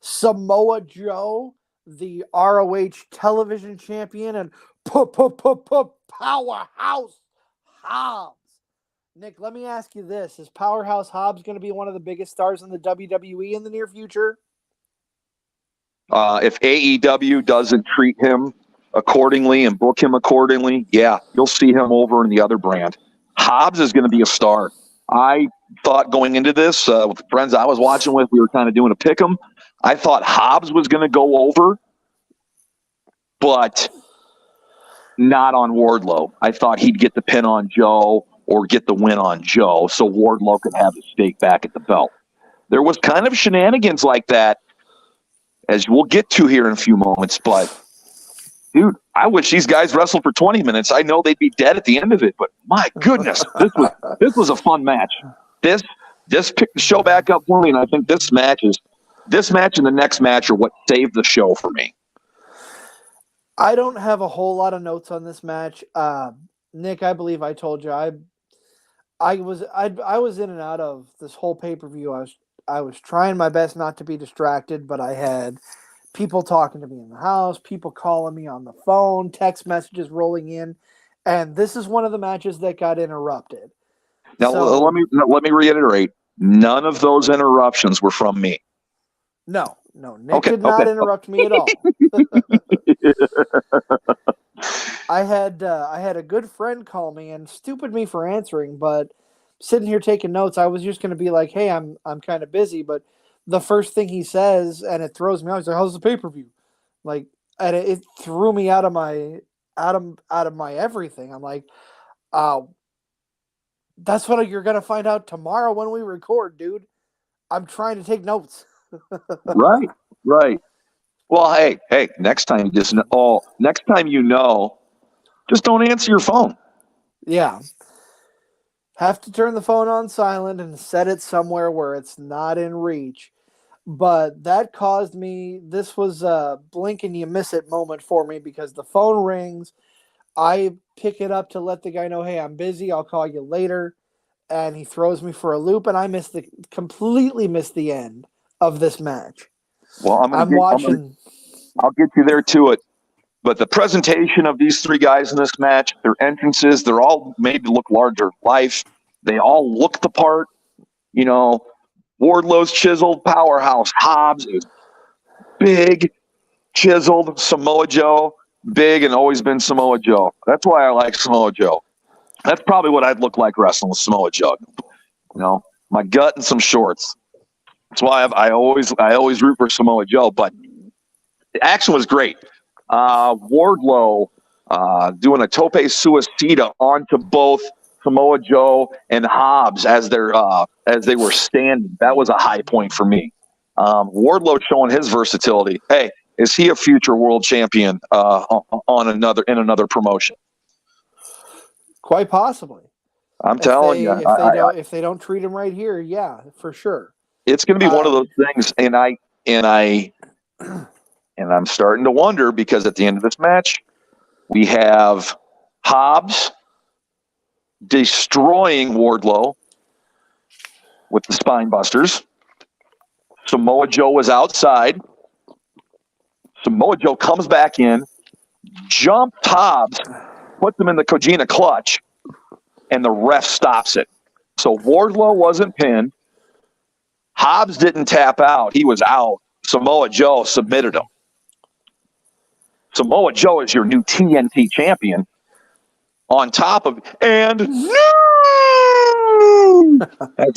Samoa Joe, the ROH Television Champion, and Powerhouse Hobbs. Nick, let me ask you this. Is Powerhouse Hobbs going to be one of the biggest stars in the WWE in the near future? If AEW doesn't treat him accordingly and book him accordingly, yeah, you'll see him over in the other brand. Hobbs is going to be a star. I thought going into this, with the friends I was watching with, we were kind of doing a pick 'em. I thought Hobbs was going to go over, but not on Wardlow. I thought he'd get the pin on Joe or get the win on Joe so Wardlow could have his stake back at the belt. There was kind of shenanigans like that, as we'll get to here in a few moments, but dude, I wish these guys wrestled for 20 minutes. I know they'd be dead at the end of it, but my goodness, this was a fun match. This picked the show back up for me, and I think this match and the next match are what saved the show for me. I don't have a whole lot of notes on this match. Nick, I believe I told you I was in and out of this whole pay-per-view. I was trying my best not to be distracted, but I had people talking to me in the house, people calling me on the phone, text messages rolling in, and this is one of the matches that got interrupted. Now, let me reiterate: none of those interruptions were from me. No, Nick did not interrupt me at all. I had a good friend call me, and stupid me for answering, but sitting here taking notes, I was just going to be like, "Hey, I'm kind of busy," but the first thing he says, and it throws me out. He's like, "How's the pay-per-view?" Like, and it threw me out of my everything. I'm like, that's what you're gonna find out tomorrow when we record, dude. I'm trying to take notes. Right. Well, hey, next time just don't answer your phone. Yeah. Have to turn the phone on silent and set it somewhere where it's not in reach. But that caused me, this was a blink and you miss it moment for me because the phone rings. I pick it up to let the guy know, hey, I'm busy. I'll call you later. And he throws me for a loop, and I completely missed the end of this match. Well, I'll get you there to it. But the presentation of these three guys in this match, their entrances, they're all made to look larger than life. They all look the part. Wardlow's chiseled powerhouse. Hobbs is big, chiseled. Samoa Joe, big and always been Samoa Joe. That's why I like Samoa Joe. That's probably what I'd look like wrestling with Samoa Joe. My gut and some shorts. That's why I always root for Samoa Joe. But the action was great. Wardlow doing a tope suicida onto both Samoa Joe and Hobbs as they were standing. That was a high point for me. Wardlow showing his versatility. Hey, is he a future world champion in another promotion? Quite possibly. I'm telling you, if they don't treat him right here, yeah, for sure. It's going to be one of those things, and I'm starting to wonder because at the end of this match, we have Hobbs destroying Wardlow with the spine busters. Samoa Joe was outside. Samoa Joe comes back in, jumps Hobbs, puts him in the Kojina clutch, and the ref stops it. So Wardlow wasn't pinned. Hobbs didn't tap out. He was out. Samoa Joe submitted him. Samoa Joe is your new TNT champion. On top of that's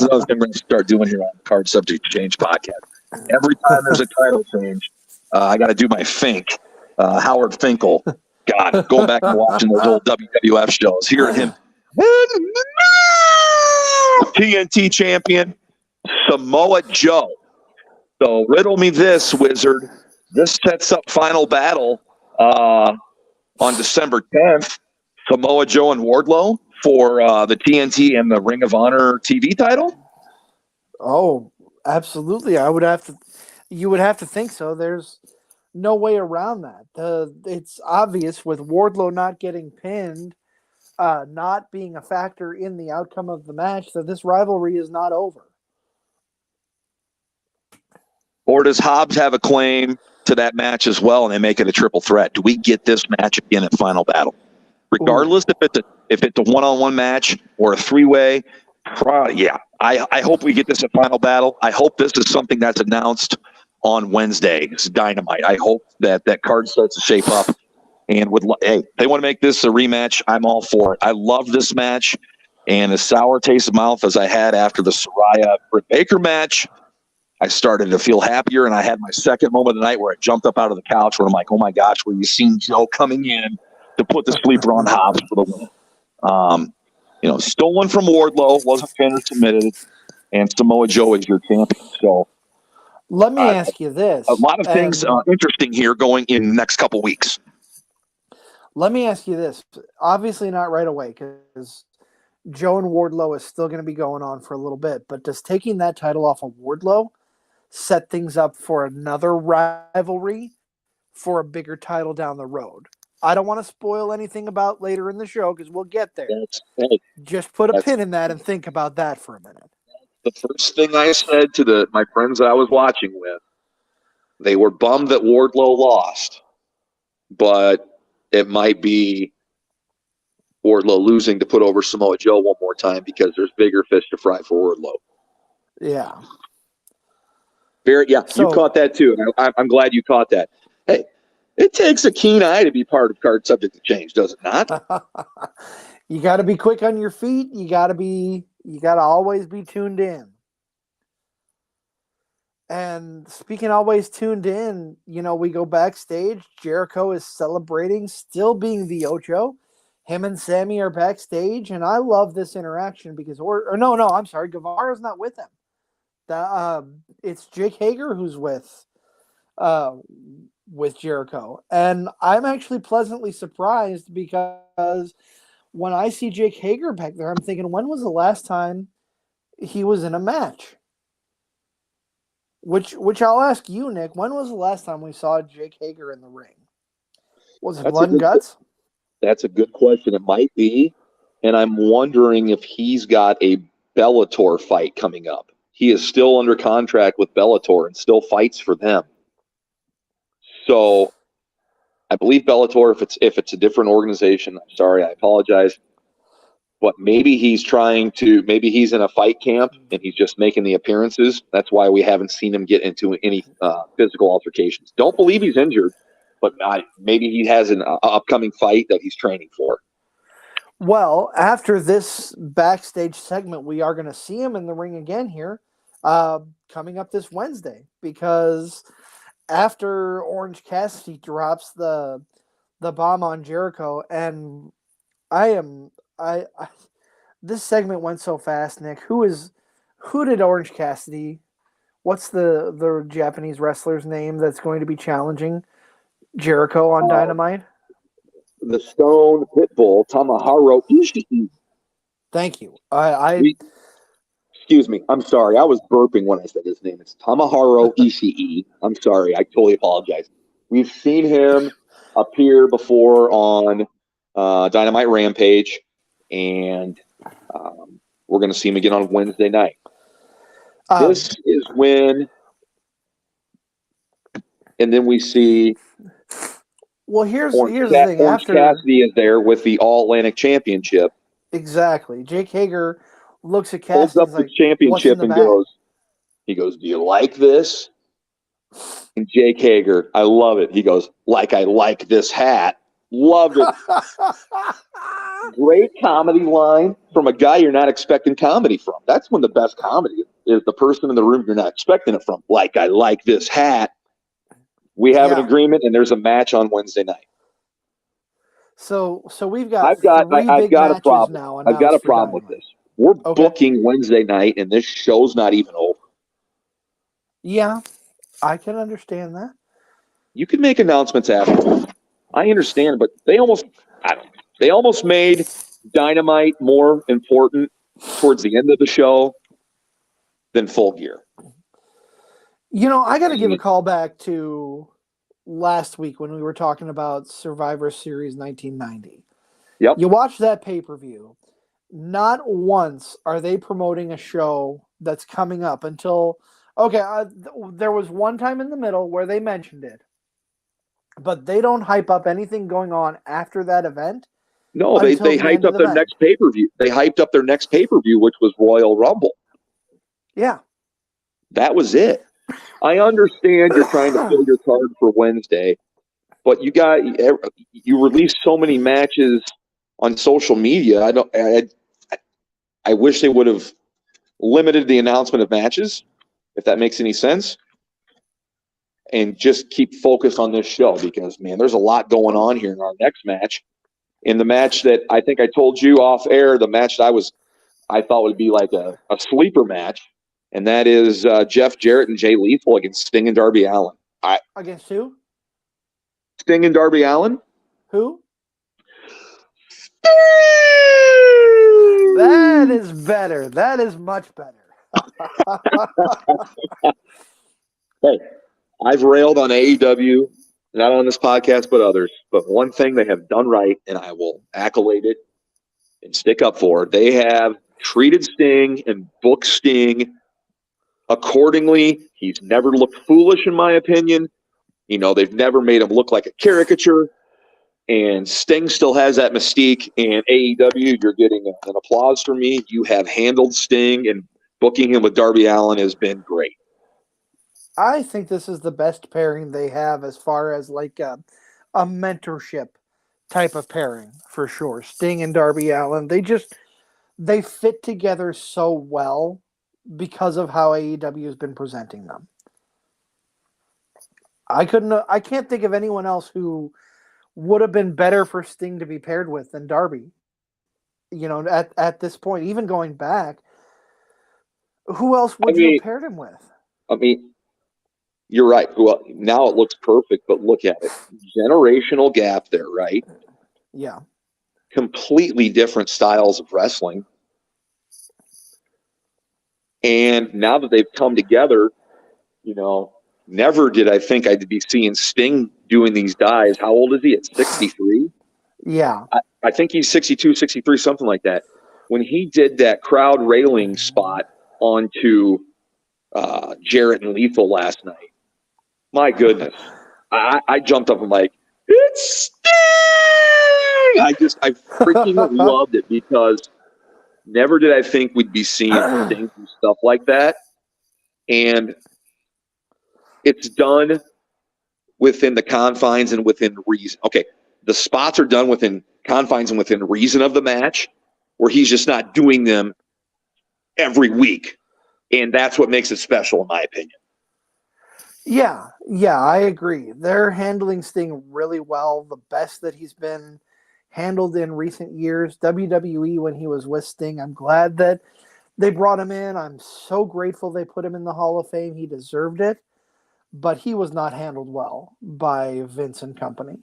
what I was going to start doing here on the Card Subject Change podcast. Every time there's a title change, I got to do my Fink, Howard Finkel. God, going back and watching those old WWF shows, hearing him, TNT champion, Samoa Joe. So riddle me this, Wizard. This sets up Final Battle on December 10th. Samoa Joe and Wardlow for the TNT and the Ring of Honor TV title? Oh, absolutely. You would have to think so. There's no way around that. It's obvious with Wardlow not getting pinned, not being a factor in the outcome of the match, that this rivalry is not over. Or does Hobbs have a claim to that match as well, and they make it a triple threat? Do we get this match again at Final Battle? Regardless if it's a one-on-one match or a three-way, I hope we get this at Final Battle. I hope this is something that's announced on Wednesday. It's Dynamite. I hope that card starts to shape up. And they want to make this a rematch. I'm all for it. I love this match, and as sour taste of mouth as I had after the Saraya Britt Baker match, I started to feel happier, and I had my second moment of the night where I jumped up out of the couch where I'm like, oh my gosh, where you seen Joe coming in to put the sleeper on Hobbs for the win. Stolen from Wardlow, wasn't pinned or submitted, and Samoa Joe is your champion. So let me ask you this. A lot of things interesting here going in the next couple weeks. Let me ask you this. Obviously not right away because Joe and Wardlow is still going to be going on for a little bit, but does taking that title off of Wardlow set things up for another rivalry for a bigger title down the road? I don't want to spoil anything about later in the show because we'll get there. Just put a pin in that and think about that for a minute. The first thing I said to my friends that I was watching with, they were bummed that Wardlow lost, but it might be Wardlow losing to put over Samoa Joe one more time because there's bigger fish to fry for Wardlow. Yeah. You caught that too. I'm glad you caught that. Hey, it takes a keen eye to be part of Card Subject to Change, does it not? You got to be quick on your feet. You got to always be tuned in. And speaking always tuned in, we go backstage. Jericho is celebrating, still being the Ocho. Him and Sammy are backstage, and I love this interaction because, I'm sorry, Guevara's not with them. It's Jake Hager who's with Jericho, and I'm actually pleasantly surprised because when I see Jake Hager back there, I'm thinking, when was the last time he was in a match? Which I'll ask you, Nick. When was the last time we saw Jake Hager in the ring? Was it That's Blood and Guts? That's a good question. It might be. And I'm wondering if he's got a Bellator fight coming up. He is still under contract with Bellator and still fights for them. So I believe Bellator, if it's a different organization, I'm sorry, I apologize. But maybe he's maybe he's in a fight camp and he's just making the appearances. That's why we haven't seen him get into any physical altercations. Don't believe he's injured, but maybe he has an upcoming fight that he's training for. Well, after this backstage segment, we are going to see him in the ring again here coming up this Wednesday, because after Orange Cassidy drops the bomb on Jericho, and this segment went so fast, Nick. Who did Orange Cassidy? What's the Japanese wrestler's name that's going to be challenging Jericho on Dynamite? The Stone Pitbull, Tomohiro Ishii. Thank you. Excuse me. I'm sorry. I was burping when I said his name. It's Tomohiro Ishii. I'm sorry. I totally apologize. We've seen him appear before on Dynamite Rampage, and we're going to see him again on Wednesday night. This is when, and then we see. Well, here's the thing. Orange Cassidy is there with the All Atlantic Championship. Exactly. Jake Hager looks at Holds Cassidy, up the championship and goes, "Do you like this?" And Jake Hager, I love it. He goes, "Like I like this hat." Love it. Great comedy line from a guy you're not expecting comedy from. That's when the best comedy is the person in the room you're not expecting it from. Like I like this hat. We have an agreement, and there's a match on Wednesday night. So we've got I've got a problem. now. I've got a problem with this. We're booking Wednesday night, and this show's not even over. Yeah, I can understand that. You can make announcements after. I understand, but they almost made Dynamite more important towards the end of the show than Full Gear. I got to give a call back to last week when we were talking about Survivor Series 1990. Yep. You watch that pay-per-view. Not once are they promoting a show that's coming up until, there was one time in the middle where they mentioned it, but they don't hype up anything going on after that event. No, they hyped up their next pay-per-view. They hyped up their next pay-per-view, which was Royal Rumble. Yeah. That was it. I understand you're trying to fill your card for Wednesday, but you released so many matches on social media. I wish they would have limited the announcement of matches, if that makes any sense, and just keep focused on this show, because, man, there's a lot going on here in our next match. In the match that I think I told you off air, the match that I thought would be like a sleeper match, and that is Jeff Jarrett and Jay Lethal against Sting and Darby Allin. Against who? Sting and Darby Allin. Who? That is better. That is much better. Hey, I've railed on AEW, not on this podcast, but others. But one thing they have done right, and I will accolade it and stick up for, they have treated Sting and booked Sting accordingly. He's never looked foolish, in my opinion. They've never made him look like a caricature. And Sting still has that mystique. And AEW, you're getting an applause from me. You have handled Sting, and booking him with Darby Allin has been great. I think this is the best pairing they have as far as like a mentorship type of pairing, for sure. Sting and Darby Allin, they fit together so well because of how AEW has been presenting them. I can't think of anyone else who would have been better for Sting to be paired with than Darby. At this point, even going back, who else would you have paired him with? I mean, you're right. Well, now it looks perfect, but look at it. Generational gap there, right? Yeah. Completely different styles of wrestling. And now that they've come together, never did I think I'd be seeing Sting doing these dives. How old is he? At 63? Yeah. I think he's 62, 63, something like that. When he did that crowd railing spot onto Jarrett and Lethal last night, my goodness. I jumped up and like, it's Sting! I freaking loved it because never did I think we'd be seeing Sting do stuff like that. And it's done within the confines and within reason. Okay, the spots are done within confines and within reason of the match, where he's just not doing them every week. And that's what makes it special, in my opinion. Yeah, I agree. They're handling Sting really well, the best that he's been handled in recent years. WWE, when he was with Sting, I'm glad that they brought him in. I'm so grateful they put him in the Hall of Fame. He deserved it, but he was not handled well by Vince and company.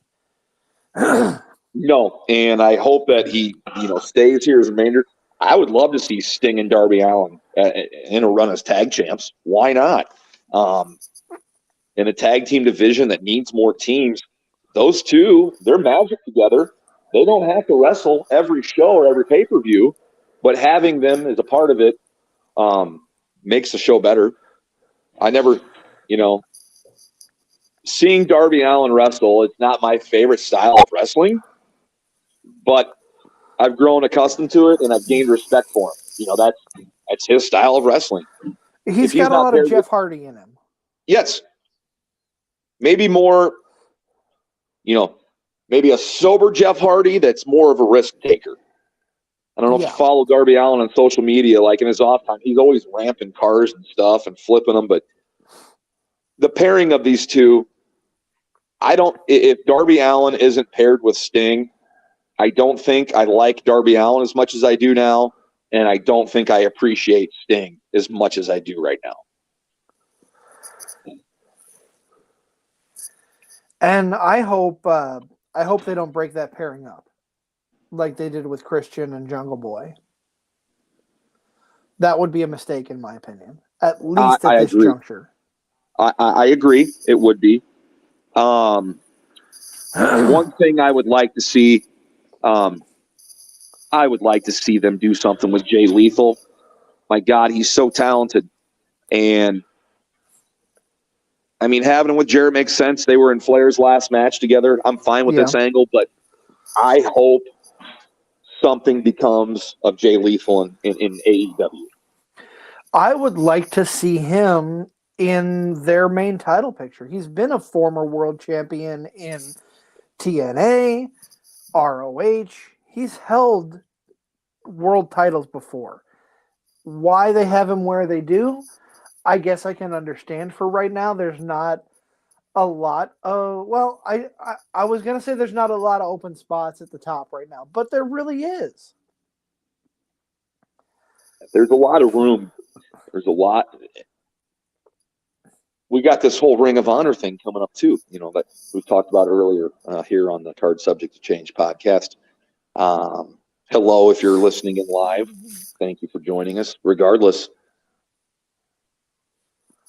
No, and I hope that he, stays here as a manager. I would love to see Sting and Darby Allin in a run as tag champs. Why not? In a tag team division that needs more teams, those two, they're magic together. They don't have to wrestle every show or every pay-per-view, but having them as a part of it makes the show better. I never, seeing Darby Allin wrestle, it's not my favorite style of wrestling, but I've grown accustomed to it and I've gained respect for him. That's his style of wrestling. He's got a lot of Jeff Hardy in him. Yes. Maybe more, maybe a sober Jeff Hardy that's more of a risk taker. I don't know if you follow Darby Allin on social media, like in his off time, he's always ramping cars and stuff and flipping them. But the pairing of these two, if Darby Allin isn't paired with Sting, I don't think I like Darby Allin as much as I do now. And I don't think I appreciate Sting as much as I do right now. And I hope they don't break that pairing up like they did with Christian and Jungle Boy. That would be a mistake, in my opinion, at least at this juncture. I agree. It would be. One thing I would like to see, them do something with Jay Lethal. My God, he's so talented. And I mean, having him with Jarrett makes sense. They were in Flair's last match together. I'm fine with this angle, but I hope something becomes of Jay Lethal in AEW. I would like to see him in their main title picture. He's been a former world champion in TNA, ROH. He's held world titles before. Why they have him where they do, I guess I can understand. For right now, there's not a lot of, I was going to say there's not a lot of open spots at the top right now, but there really is. There's a lot of room. There's a lot. We got this whole Ring of Honor thing coming up too, that we talked about earlier here on the Card Subject to Change podcast. Hello, if you're listening in live, thank you for joining us. Regardless,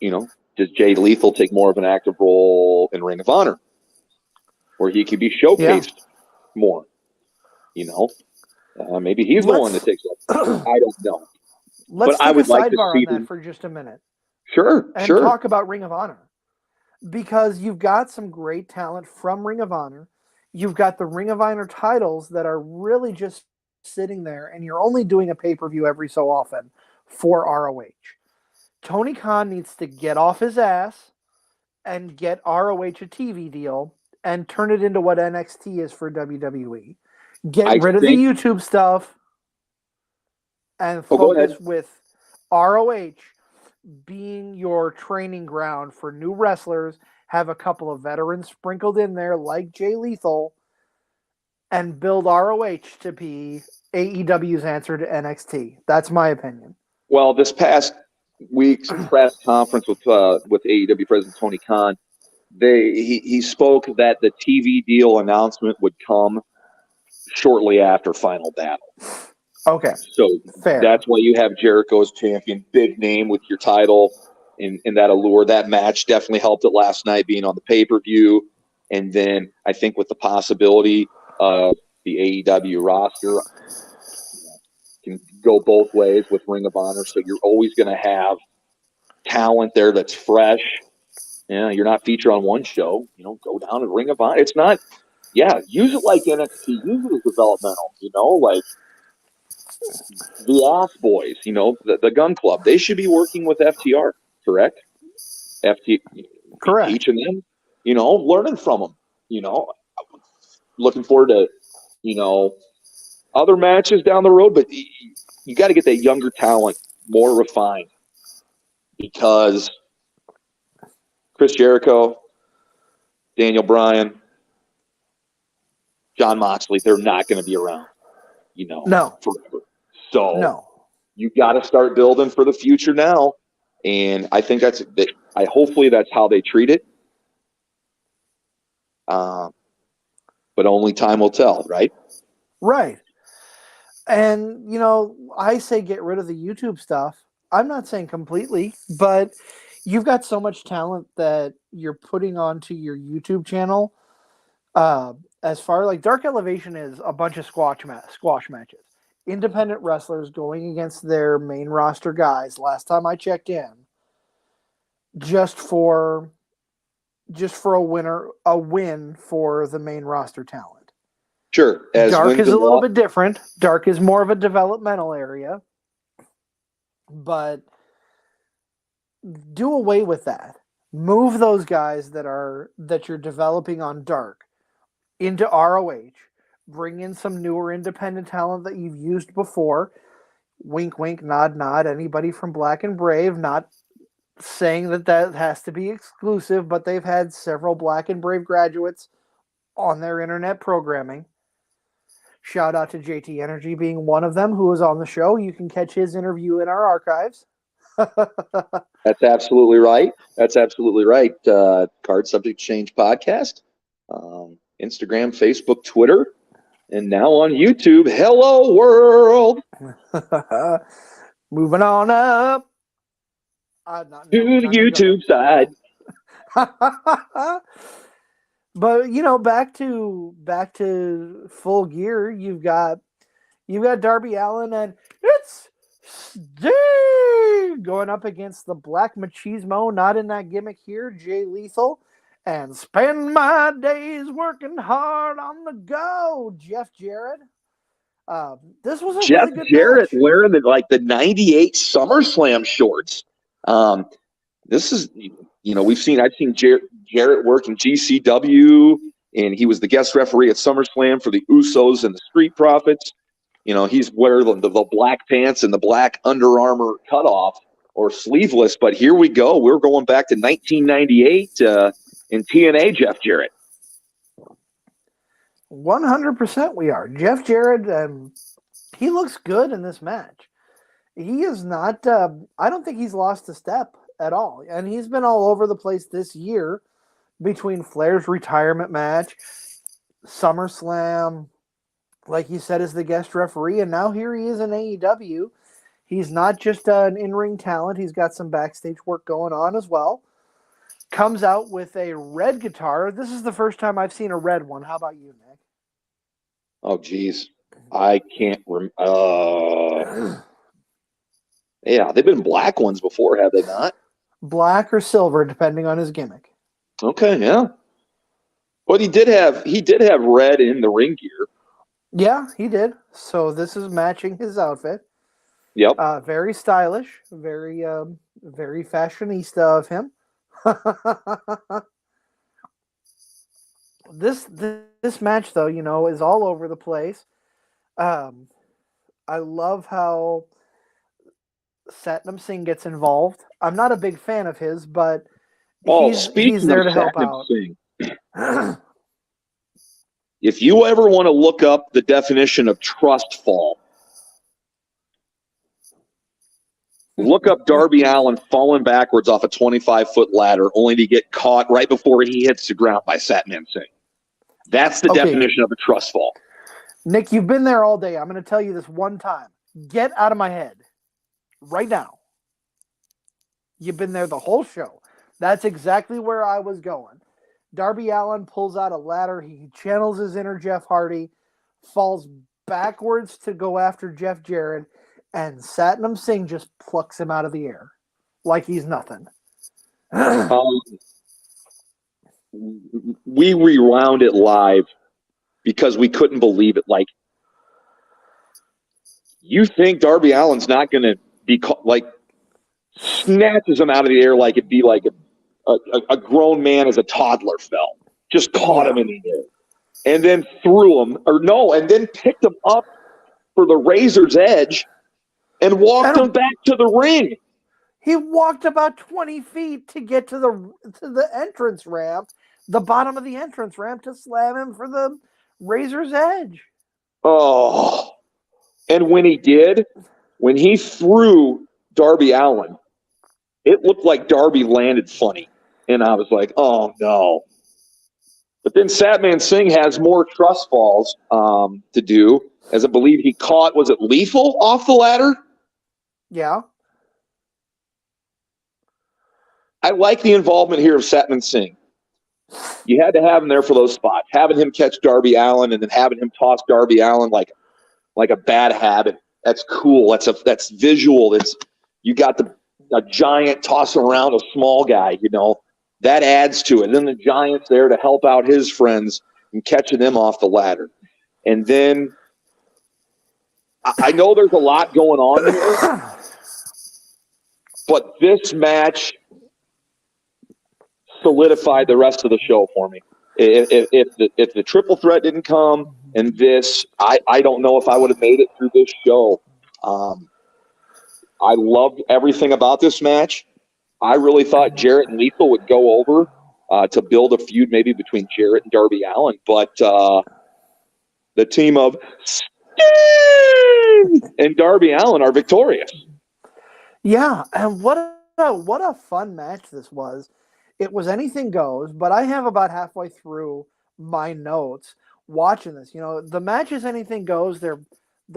does Jay Lethal take more of an active role in Ring of Honor, where he could be showcased more? Maybe he's the one that takes it. I don't know. Let's take a sidebar on that for just a minute. Sure. Talk about Ring of Honor. Because you've got some great talent from Ring of Honor. You've got the Ring of Honor titles that are really just sitting there, and you're only doing a pay-per-view every so often for ROH. Tony Khan needs to get off his ass and get ROH a TV deal and turn it into what NXT is for WWE. Get rid of the YouTube stuff and focus with ROH being your training ground for new wrestlers. Have a couple of veterans sprinkled in there like Jay Lethal and build ROH to be AEW's answer to NXT. That's my opinion. Well, this past week's press conference with AEW President Tony Khan, he spoke that the TV deal announcement would come shortly after Final Battle. Okay. So fair. That's why you have Jericho as champion, big name with your title. in that allure. That match definitely helped it last night being on the pay-per-view. And then I think with the possibility of the AEW roster can go both ways with Ring of Honor. So you're always going to have talent there that's fresh. Yeah, you're not featured on one show. Go down to Ring of Honor. It's not, use it like NXT. Use it as developmental, like the Ass Boys, the Gun Club. They should be working with FTR, correct? Correct. Each of them, learning from them, looking forward to, other matches down the road, but you got to get that younger talent more refined because Chris Jericho, Daniel Bryan, Jon Moxley, they're not going to be around, No. forever. So No. you got to start building for the future now. And I think hopefully that's how they treat it. But only time will tell, right? Right. And, I say get rid of the YouTube stuff. I'm not saying completely, but you've got so much talent that you're putting onto your YouTube channel. As far like Dark Elevation is a bunch of squash matches. Independent wrestlers going against their main roster guys. Last time I checked in, just for a win for the main roster talent. Sure. Dark is a little bit different. Dark is more of a developmental area. But do away with that. Move those guys that you're developing on Dark into ROH. Bring in some newer independent talent that you've used before. Wink, wink, nod, nod. Anybody from Black and Brave, not saying that has to be exclusive, but they've had several Black and Brave graduates on their internet programming. Shout out to JT Energy being one of them who was on the show. You can catch his interview in our archives. That's absolutely right. Card Subject Change Podcast. Instagram, Facebook, Twitter, and now on YouTube. Hello, world. Moving on up. To the YouTube side. But back to Full Gear. You've got Darby Allin and it's Sting going up against the Black Machismo, not in that gimmick here, Jay Lethal, and spend my days working hard on the go, Jeff Jarrett. This was a Jeff really good Jarrett match. wearing the 98 SummerSlam shorts. This is, I've seen Jarrett work in GCW, and he was the guest referee at SummerSlam for the Usos and the Street Profits. He's wearing the black pants and the black Under Armour cutoff or sleeveless. But here we go. We're going back to 1998 in TNA, Jeff Jarrett. 100% we are. Jeff Jarrett, he looks good in this match. He is not, I don't think he's lost a step at all. And he's been all over the place this year between Flair's retirement match, SummerSlam, like you said, as the guest referee, and now here he is in AEW. He's not just an in-ring talent. He's got some backstage work going on as well. Comes out with a red guitar. This is the first time I've seen a red one. How about you, Nick? Oh, geez. I can't remember. Yeah, they've been black ones before, have they not? Black or silver, depending on his gimmick. Okay, yeah. But he did have red in the ring gear. Yeah, he did. So this is matching his outfit. Yep. Very stylish, very fashionista of him. This match, though, is all over the place. I love how Satnam Singh gets involved. I'm not a big fan of his, but he's there to help out. If you ever want to look up the definition of trust fall, look up Darby Allin falling backwards off a 25-foot ladder only to get caught right before he hits the ground by Satnam Singh. That's the definition of a trust fall. Nick, you've been there all day. I'm going to tell you this one time. Get out of my head right now. You've been there the whole show. That's exactly where I was going. Darby Allin pulls out a ladder. He channels his inner Jeff Hardy, falls backwards to go after Jeff Jarrett, and Satnam Singh just plucks him out of the air like he's nothing. We rewound it live because we couldn't believe it. Like, you think Darby Allin's not going to be snatches him out of the air like it'd be like a grown man as a toddler fell. Just caught him in the air. And then threw him, and then picked him up for the Razor's Edge and walked him back to the ring. He walked about 20 feet to get to the entrance ramp, the bottom of the entrance ramp, to slam him for the Razor's Edge. Oh. And when he threw Darby Allin, it looked like Darby landed funny. And I was like, oh, no. But then Satnam Singh has more trust falls to do, as I believe he caught, was it Lethal off the ladder? Yeah. I like the involvement here of Satnam Singh. You had to have him there for those spots. Having him catch Darby Allin and then having him toss Darby Allin like a bad habit. That's cool. That's visual. You got a giant tossing around a small guy, That adds to it. And then the Giant's there to help out his friends and catching them off the ladder. And then I know there's a lot going on here, but this match solidified the rest of the show for me. If the triple threat didn't come and this, I don't know if I would have made it through this show. I loved everything about this match. I really thought Jarrett and Lethal would go over to build a feud maybe between Jarrett and Darby Allin, but the team of Sting and Darby Allin are victorious. Yeah, and what a fun match this was. It was anything goes, but I have about halfway through my notes watching this. The match is anything goes. They're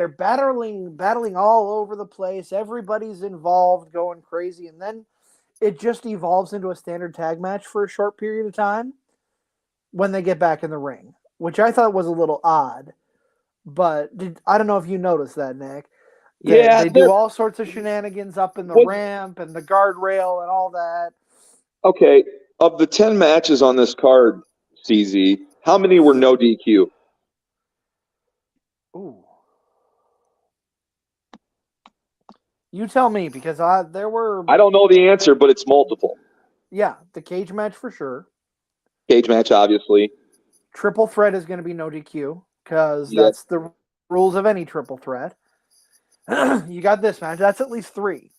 battling all over the place. Everybody's involved, going crazy, and then it just evolves into a standard tag match for a short period of time when they get back in the ring, which I thought was a little odd. But I don't know if you noticed that, Nick. They do all sorts of shenanigans up in the ramp and the guardrail and all that. Okay, of the 10 matches on this card, CZ, how many were no DQ? Ooh. You tell me, because there were... I don't know the answer, but it's multiple. Yeah, the cage match for sure. Cage match, obviously. Triple threat is going to be no DQ, because that's the rules of any triple threat. You got this match. That's at least 3.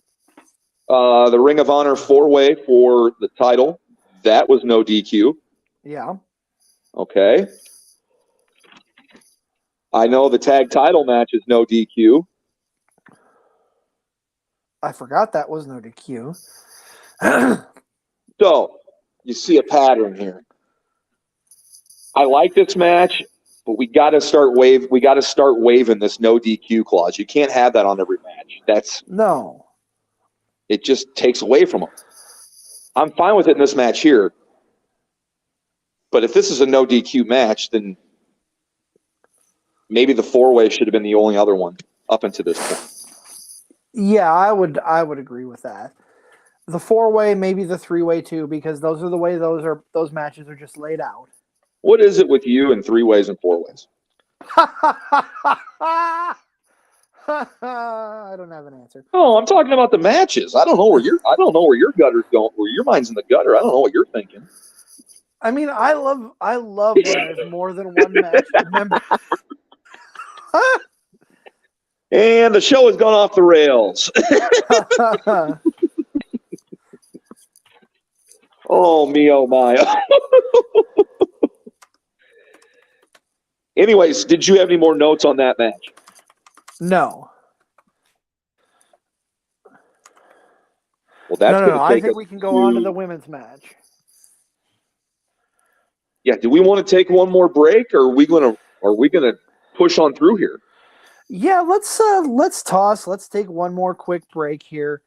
The Ring of Honor 4-way for the title. That was no DQ. Yeah. Okay. I know the tag title match is no DQ. I forgot that was no DQ. So, you see a pattern here. I like this match, but we got to start waving this no DQ clause. You can't have that on every match. No. It just takes away from them. I'm fine with it in this match here. But if this is a no DQ match, then maybe the 4-way should have been the only other one up until this point. Yeah, I would agree with that. The 4-way, maybe the 3-way too, because those are the way those matches are just laid out. What is it with you and 3-ways and 4-ways? I don't have an answer. Oh, I'm talking about the matches. I don't know where your gutter's going. Where your mind's in the gutter. I don't know what you're thinking. I mean, I love when there's more than one match. Remember? And the show has gone off the rails. Oh, me, oh, my. Anyways, did you have any more notes on that match? No. Well, that's no. I think we can go on to the women's match. Yeah. Do we want to take one more break, or are we gonna push on through here? Yeah, let's toss. Let's take one more quick break here.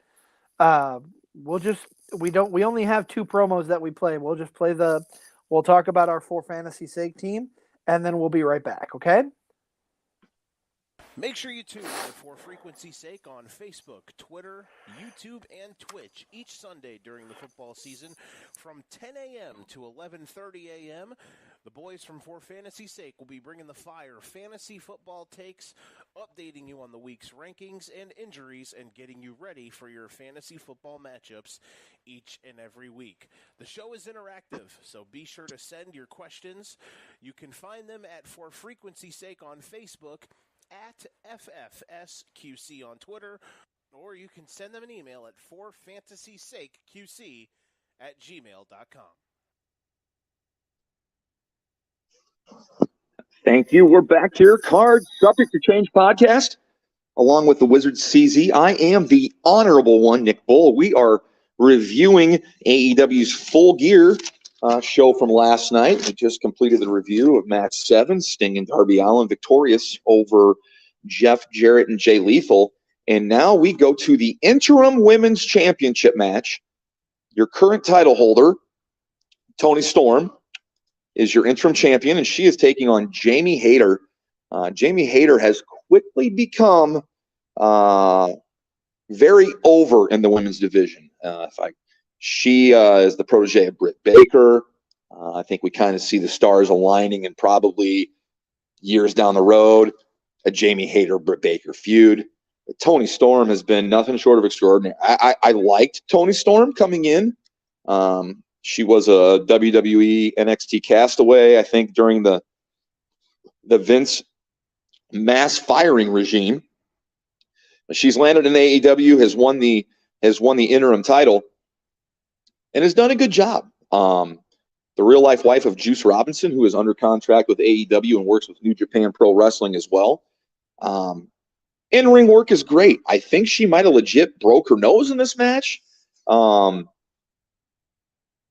we only have 2 promos that we play. We'll talk about our For Fantasy Sake team, and then we'll be right back, okay? Make sure you tune in for Frequency's Sake on Facebook, Twitter, YouTube, and Twitch each Sunday during the football season from 10 a.m. to 11:30 a.m. The boys from For Fantasy's Sake will be bringing the fire fantasy football takes, updating you on the week's rankings and injuries, and getting you ready for your fantasy football matchups each and every week. The show is interactive, so be sure to send your questions. You can find them at For Frequency's Sake on Facebook, at FFSQC on Twitter, or you can send them an email at forfantasysakeqc@gmail.com. Thank you. We're back here. Card Subject to Change podcast, along with the Wizards CZ. I am the honorable one, Nick Bull. We are reviewing AEW's Full Gear show from last night. We just completed the review of match 7, Sting and Darby Allin victorious over Jeff Jarrett and Jay Lethal. And now we go to the interim women's championship match. Your current title holder, Toni Storm, is your interim champion, and she is taking on Jamie Hayter. Jamie Hayter has quickly become very over in the women's division. She is the protege of Britt Baker. I think we kind of see the stars aligning, and probably years down the road, a Jamie Hayter-Britt Baker feud. But Toni Storm has been nothing short of extraordinary. I liked Toni Storm coming in. She was a WWE NXT castaway, I think, during the Vince mass firing regime. She's landed in AEW, has won the interim title, and has done a good job. The real-life wife of Juice Robinson, who is under contract with AEW and works with New Japan Pro Wrestling as well. In-ring work is great. I think she might have legit broke her nose in this match.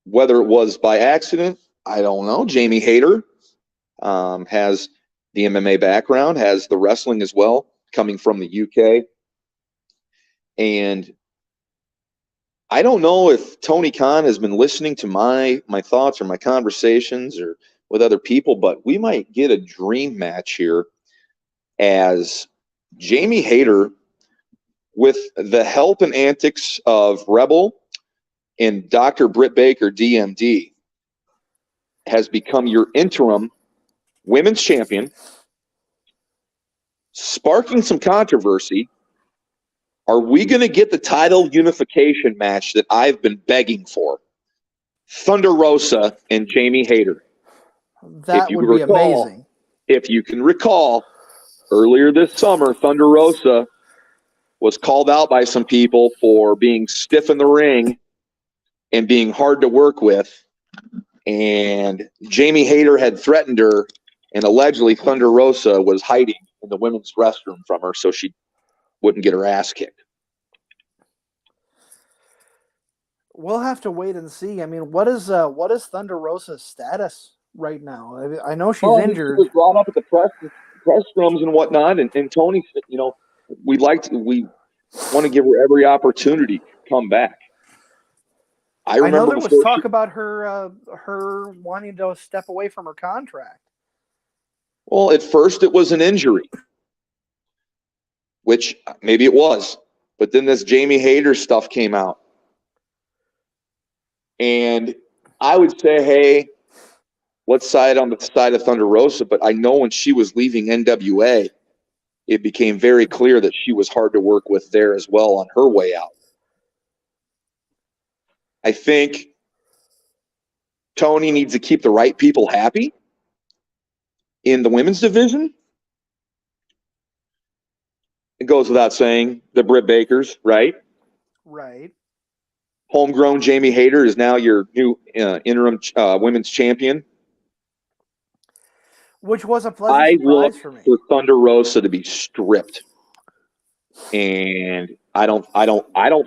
Whether it was by accident, I don't know. Jamie Hayter has the MMA background, has the wrestling as well, coming from the UK. And I don't know if Tony Khan has been listening to my thoughts or my conversations or with other people, but we might get a dream match here as Jamie Hayter, with the help and antics of Rebel and Dr. Britt Baker, DMD, has become your interim women's champion, sparking some controversy. Are we going to get the title unification match that I've been begging for? Thunder Rosa and Jamie Hayter. That would be amazing. If you can recall, earlier this summer, Thunder Rosa was called out by some people for being stiff in the ring and being hard to work with. And Jamie Hayter had threatened her, and allegedly Thunder Rosa was hiding in the women's restroom from her so she wouldn't get her ass kicked. We'll have to wait and see. I mean, what is Thunder Rosa's status right now? I know she's injured. She was brought up at the press scrums and whatnot, and Tony, we want to give her every opportunity to come back. I know there was talk about her wanting to step away from her contract. Well, at first it was an injury, which maybe it was, but then this Jamie Hayter stuff came out. And I would say, hey, let's side on the side of Thunder Rosa, but I know when she was leaving NWA, it became very clear that she was hard to work with there as well on her way out. I think Tony needs to keep the right people happy in the women's division. It goes without saying, the Britt Bakers, right? Right. Homegrown Jamie Hayter is now your new interim women's champion. Which was a pleasant surprise for me. For Thunder Rosa to be stripped. And I don't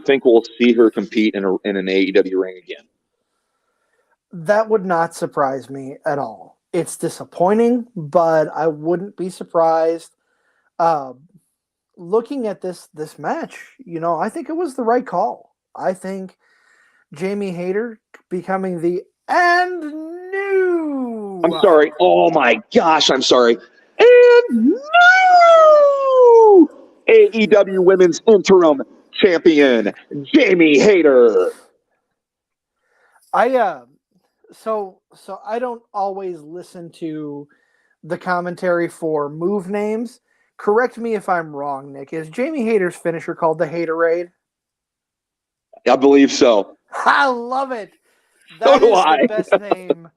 think we'll see her compete in an AEW ring again. That would not surprise me at all. It's disappointing, but I wouldn't be surprised. Looking at this match, I think it was the right call. I think Jamie Hayter becoming the and new. I'm sorry. Oh my gosh, I'm sorry. And new AEW Women's Interim Champion, Jamie Hayter. So I don't always listen to the commentary for move names. Correct me if I'm wrong, Nick. Is Jamie Hayter's finisher called the Haterade? I believe so. I love it. So That do is I. the best name.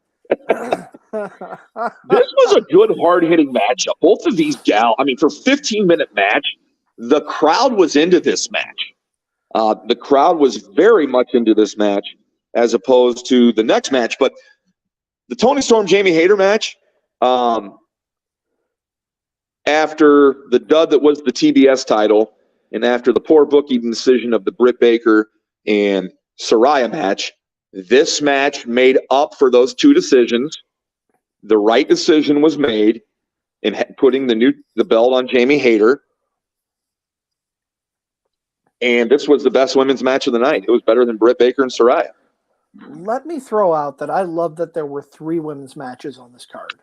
This was a good, hard-hitting matchup. Both of these gals, I mean, for a 15-minute match, the crowd was into this match. The crowd was very much into this match as opposed to the next match. But the Toni Storm Jamie Hayter match, after the dud that was the TBS title, and after the poor booking decision of the Britt Baker and Saraya match, this match made up for those two decisions. The right decision was made in putting the belt on Jamie Hayter. And this was the best women's match of the night. It was better than Britt Baker and Saraya. Let me throw out that I love that there were 3 women's matches on this card.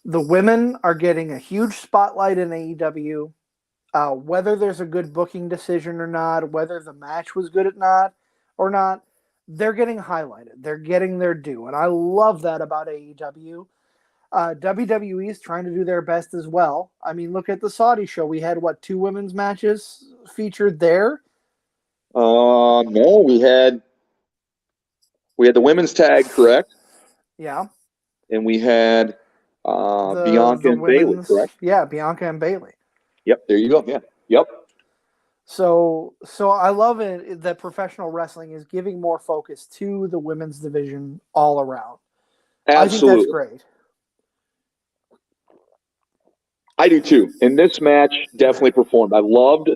The women are getting a huge spotlight in AEW. Whether there's a good booking decision or not, whether the match was good or not, they're getting highlighted. They're getting their due. And I love that about AEW. WWE is trying to do their best as well. I mean, look at the Saudi show. We had, 2 women's matches featured there? No, we had the women's tag, correct? Yeah. And we had Bianca and Bayley, correct? Yeah, Bianca and Bayley. Yep, there you go. Yeah, yep. So I love it that professional wrestling is giving more focus to the women's division all around. Absolutely. I think that's great. I do too. And this match definitely performed. I loved.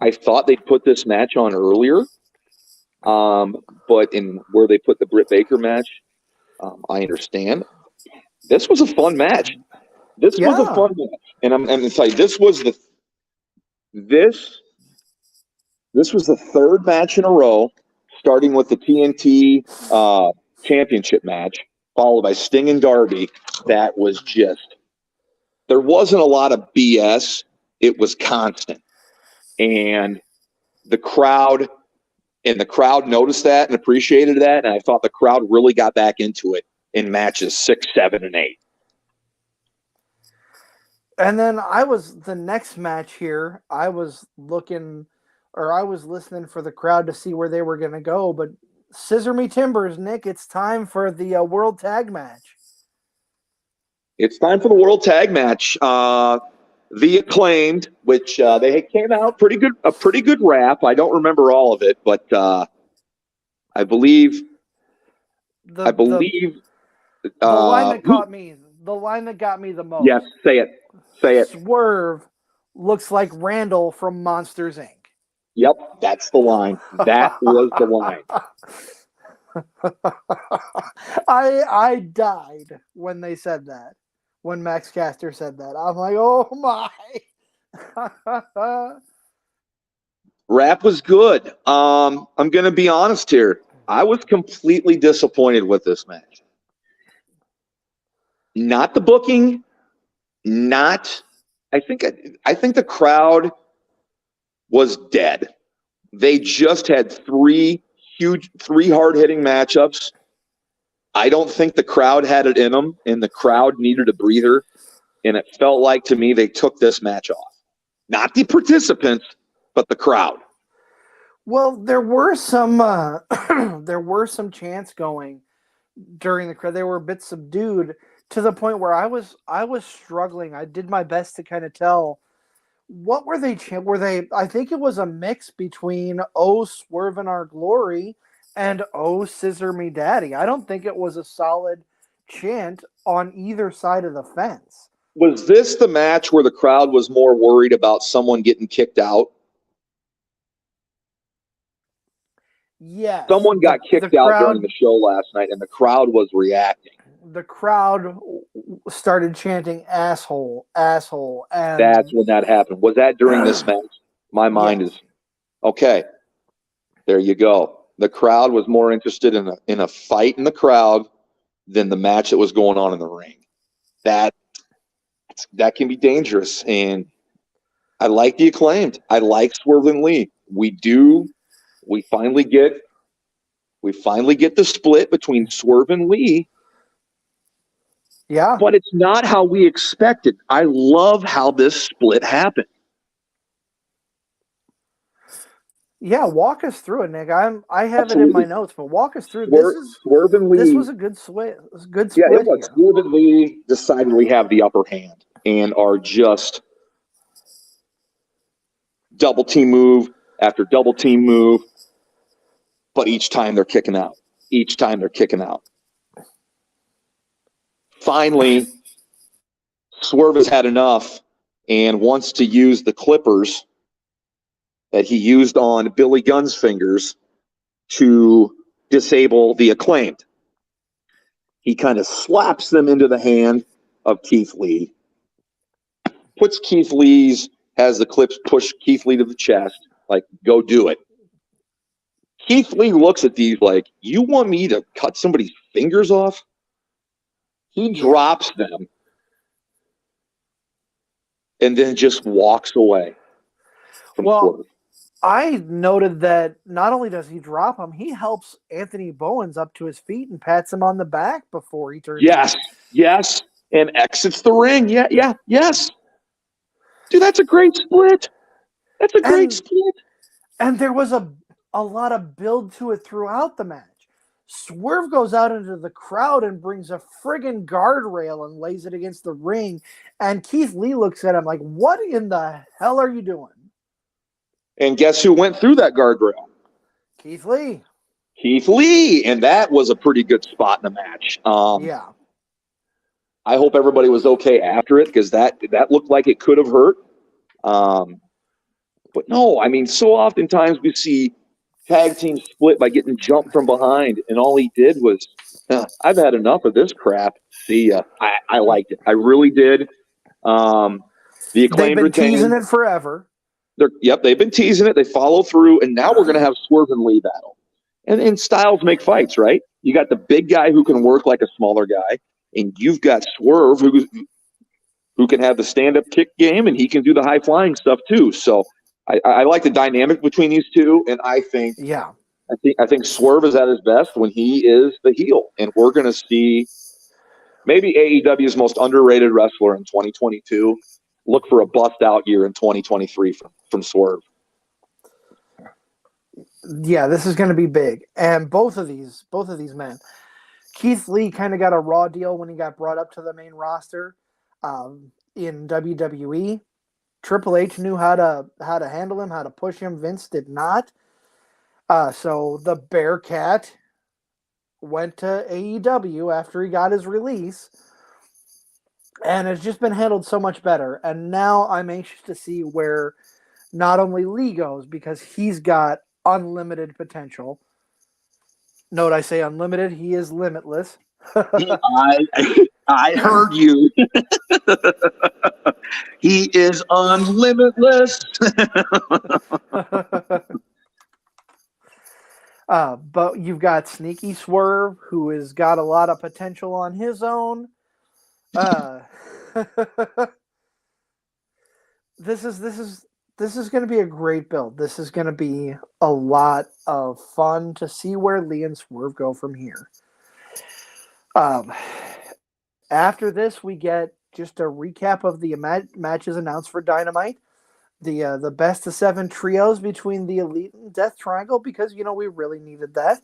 I thought they'd put this match on earlier, but in where they put the Britt Baker match, I understand. This was a fun match. This was a fun match, and I'm going to tell you, this was the third match in a row, starting with the TNT championship match, followed by Sting and Darby. That was just, there wasn't a lot of BS. It was constant. And the crowd noticed that and appreciated that. And I thought the crowd really got back into it in matches 6, 7, and 8. And then the next match here, I was listening for the crowd to see where they were going to go. But Scissor Me Timbers, Nick, it's time for the World Tag Match. It's time for the World Tag Match. The Acclaimed, which they came out a pretty good rap. I don't remember all of it, but I believe the line that got me the most. Yes, say it. Swerve looks like Randall from Monsters, Inc. Yep, that's the line. That was the line. I died when they said that. When Max Caster said that, I'm like, oh my. Rap was good. I'm going to be honest here. I was completely disappointed with this match. Not the booking. I think the crowd was dead. They just had 3 hard-hitting matchups. I don't think the crowd had it in them, and the crowd needed a breather. And it felt like, to me, they took this match off. Not the participants, but the crowd. Well, there were some chants going during the crowd. They were a bit subdued to the point where I was struggling. I did my best to kind of tell what were they. I think it was a mix between "Oh, Swerve in Our Glory" and "Oh, Scissor Me Daddy." I don't think it was a solid chant on either side of the fence. Was this the match where the crowd was more worried about someone getting kicked out? Yes. Someone got kicked out during the show last night, and the crowd was reacting. The crowd started chanting "asshole, asshole," and that's when that happened. Was that during this match? My mind is Okay, there you go. The crowd was more interested in a fight in the crowd than the match that was going on in the ring. That can be dangerous, and I like the Acclaimed. I like Swerve and Lee. We finally get the split between Swerve and Lee. Yeah. But it's not how we expected. I love how this split happened. Yeah, walk us through it, Nick. I have it in my notes, but walk us through. Swerve and Lee. This was a good split. Yeah, it was. Swerve and Lee decidedly have the upper hand and are just double team move after double team move. But each time they're kicking out. Finally, Swerve has had enough and wants to use the clippers that he used on Billy Gunn's fingers to disable the Acclaimed. He kind of slaps them into the hand of Keith Lee, has the clips push Keith Lee to the chest, like, go do it. Keith Lee looks at these like, you want me to cut somebody's fingers off? He drops them and then just walks away from Swerve. I noted that not only does he drop him, he helps Anthony Bowens up to his feet and pats him on the back before he turns. Yes, and exits the ring. Yes. Dude, that's a great split. And there was a lot of build to it throughout the match. Swerve goes out into the crowd and brings a friggin' guardrail and lays it against the ring. And Keith Lee looks at him like, what in the hell are you doing? And guess who went through that guardrail? Keith Lee. And that was a pretty good spot in the match. Yeah. I hope everybody was okay after it because that looked like it could have hurt. But no, I mean, so oftentimes we see tag teams split by getting jumped from behind, and all he did was, I've had enough of this crap. See ya. I liked it. I really did. The Acclaimed They've been teasing it forever. They've been teasing it. They follow through, and now we're going to have Swerve and Lee battle. And styles make fights, right? You got the big guy who can work like a smaller guy, and you've got Swerve who can have the stand-up kick game, and he can do the high-flying stuff too. So I like the dynamic between these two, and I think Swerve is at his best when he is the heel, and we're going to see maybe AEW's most underrated wrestler in 2022. Look for a bust-out year in 2023 from Swerve. Yeah, this is going to be big, and both of these men. Keith Lee kind of got a raw deal when he got brought up to the main roster in WWE. Triple H knew how to handle him, how to push him. Vince did not. So the Bearcat went to AEW after he got his release, and it's just been handled so much better. And now I'm anxious to see where not only Lee goes, because he's got unlimited potential. Note I say unlimited, he is limitless. I heard you. He is unlimitless. But you've got Sneaky Swerve, who has got a lot of potential on his own. This is going to be a great build. This is going to be a lot of fun to see where Lee and Swerve go from here. After this, we get just a recap of the matches announced for Dynamite. The best of 7 trios between the Elite and Death Triangle, because, we really needed that.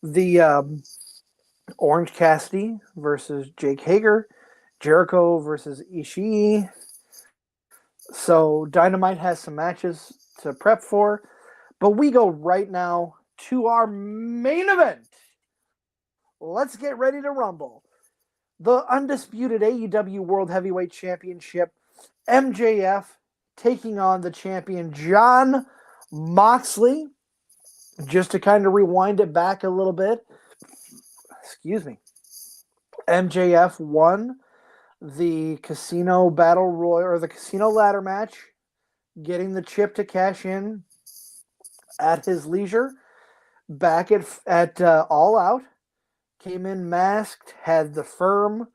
The Orange Cassidy versus Jake Hager. Jericho versus Ishii. So Dynamite has some matches to prep for. But we go right now to our main event. Let's get ready to rumble. The undisputed AEW World Heavyweight Championship, MJF taking on the champion Jon Moxley. Just to kind of rewind it back a little bit. Excuse me. MJF won the Casino Battle Royal, or the Casino Ladder match, getting the chip to cash in at his leisure, back at All Out, came in masked, had the Firm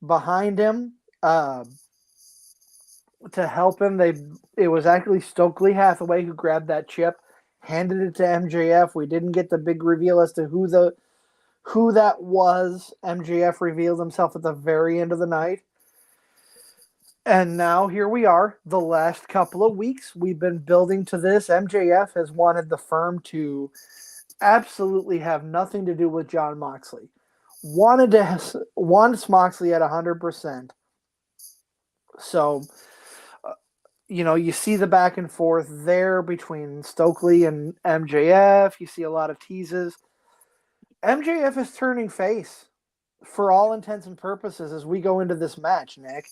behind him to help him. It was actually Stokely Hathaway who grabbed that chip, handed it to MJF. We didn't get the big reveal as to who that was. MJF revealed himself at the very end of the night. And now here we are. The last couple of weeks, we've been building to this. MJF has wanted the Firm to absolutely have nothing to do with Jon Moxley. Wants Moxley at 100%. So, you see the back and forth there between Stokely and MJF. You see a lot of teases. MJF is turning face for all intents and purposes as we go into this match, Nick.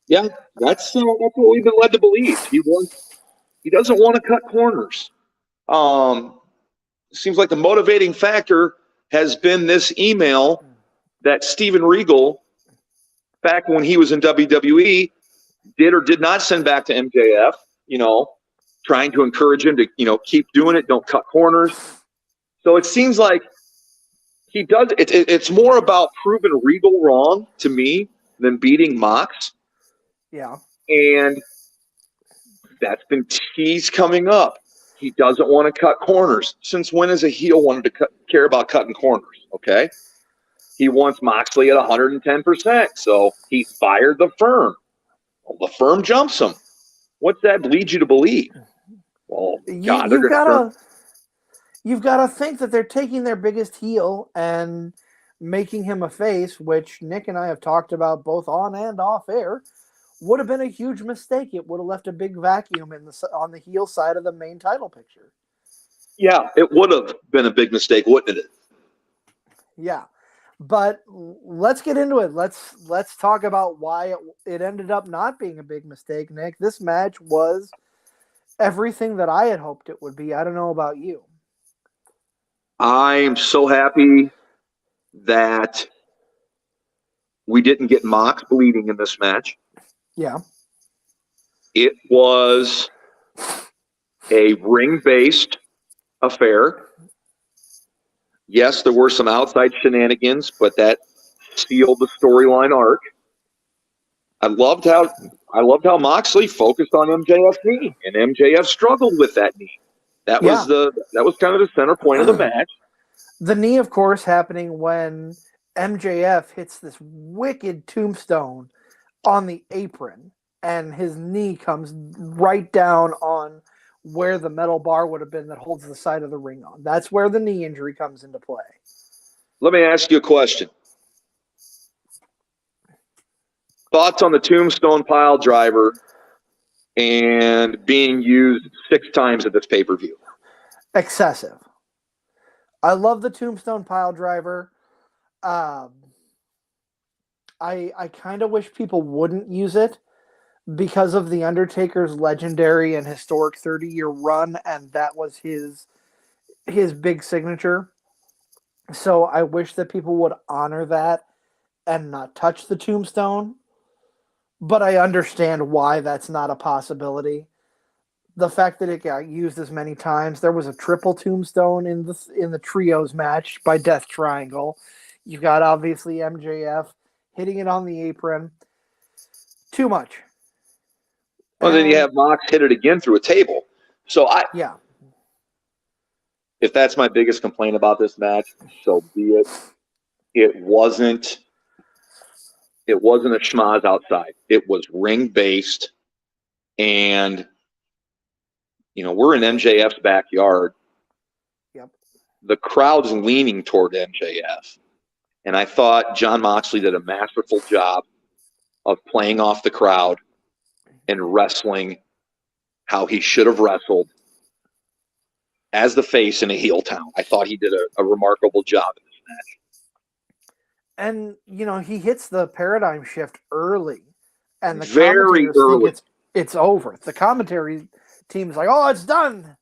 Yeah, that's what we've been led to believe. He doesn't want to cut corners. Seems like the motivating factor has been this email that Steven Regal, back when he was in WWE, did or did not send back to MJF, trying to encourage him to, keep doing it, don't cut corners. So it seems like he does. It's more about proving Regal wrong to me than beating Mox. Yeah. And that's been teased coming up. He doesn't want to cut corners. Since when has a heel wanted to care about cutting corners? Okay. He wants Moxley at 110%. So he fired the Firm. Well, the Firm jumps him. What's that lead you to believe? Well, God, you've got to think that they're taking their biggest heel and making him a face, which Nick and I have talked about both on and off air. Would have been a huge mistake. It would have left a big vacuum on the heel side of the main title picture. Yeah, it would have been a big mistake, wouldn't it? Yeah, but let's get into it. Let's talk about why it ended up not being a big mistake, Nick. This match was everything that I had hoped it would be. I don't know about you. I am so happy that we didn't get Mox bleeding in this match. Yeah. It was a ring-based affair. Yes, there were some outside shenanigans, but that sealed the storyline arc. I loved how Moxley focused on MJF's knee, and MJF struggled with that knee. That was kind of the center point of the match. The knee, of course, happening when MJF hits this wicked tombstone on the apron, and his knee comes right down on where the metal bar would have been that holds the side of the ring on. That's where the knee injury comes into play. Let me ask you a question. Thoughts on the tombstone pile driver and being used 6 times at this pay-per-view? Excessive. I love the tombstone pile driver. I kind of wish people wouldn't use it because of The Undertaker's legendary and historic 30-year run, and that was his big signature. So I wish that people would honor that and not touch the tombstone. But I understand why that's not a possibility. The fact that it got used as many times, there was a triple tombstone in the trios match by Death Triangle. You got obviously MJF hitting it on the apron. Too much. Well, then you have Mox hit it again through a table. So if that's my biggest complaint about this match, so be it. It wasn't a schmaz outside. It was ring-based, and we're in MJF's backyard. Yep. The crowd's leaning toward MJF, and I thought Jon Moxley did a masterful job of playing off the crowd and wrestling how he should have wrestled as the face in a heel town. I thought he did a remarkable job in this match. And, he hits the paradigm shift early. And the very early. Think it's over. The commentary team's like, oh, it's done.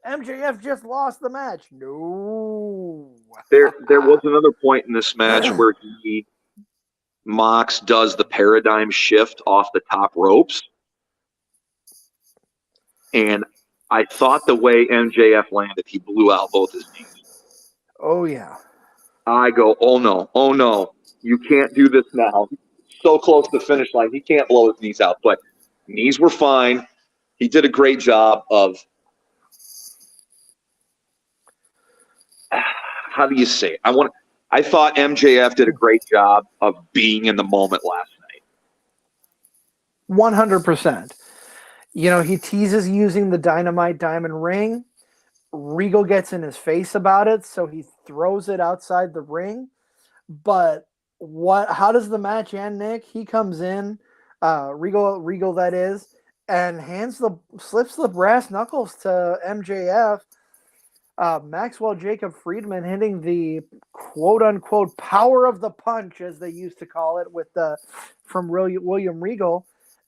MJF just lost the match. No. There was another point in this match where Mox does the paradigm shift off the top ropes. And I thought the way MJF landed, he blew out both his knees. Oh, yeah. I go, oh no, you can't do this now. So close to the finish line, he can't blow his knees out. But knees were fine. He did a great job of, how do you say it? I thought MJF did a great job of being in the moment last night. 100%. You know, he teases using the Dynamite Diamond Ring. Regal gets in his face about it, so he throws it outside the ring. But how does the match end, Nick? He comes in, Regal that is, and slips the brass knuckles to MJF. Maxwell Jacob Friedman hitting the quote unquote power of the punch, as they used to call it, from William Regal.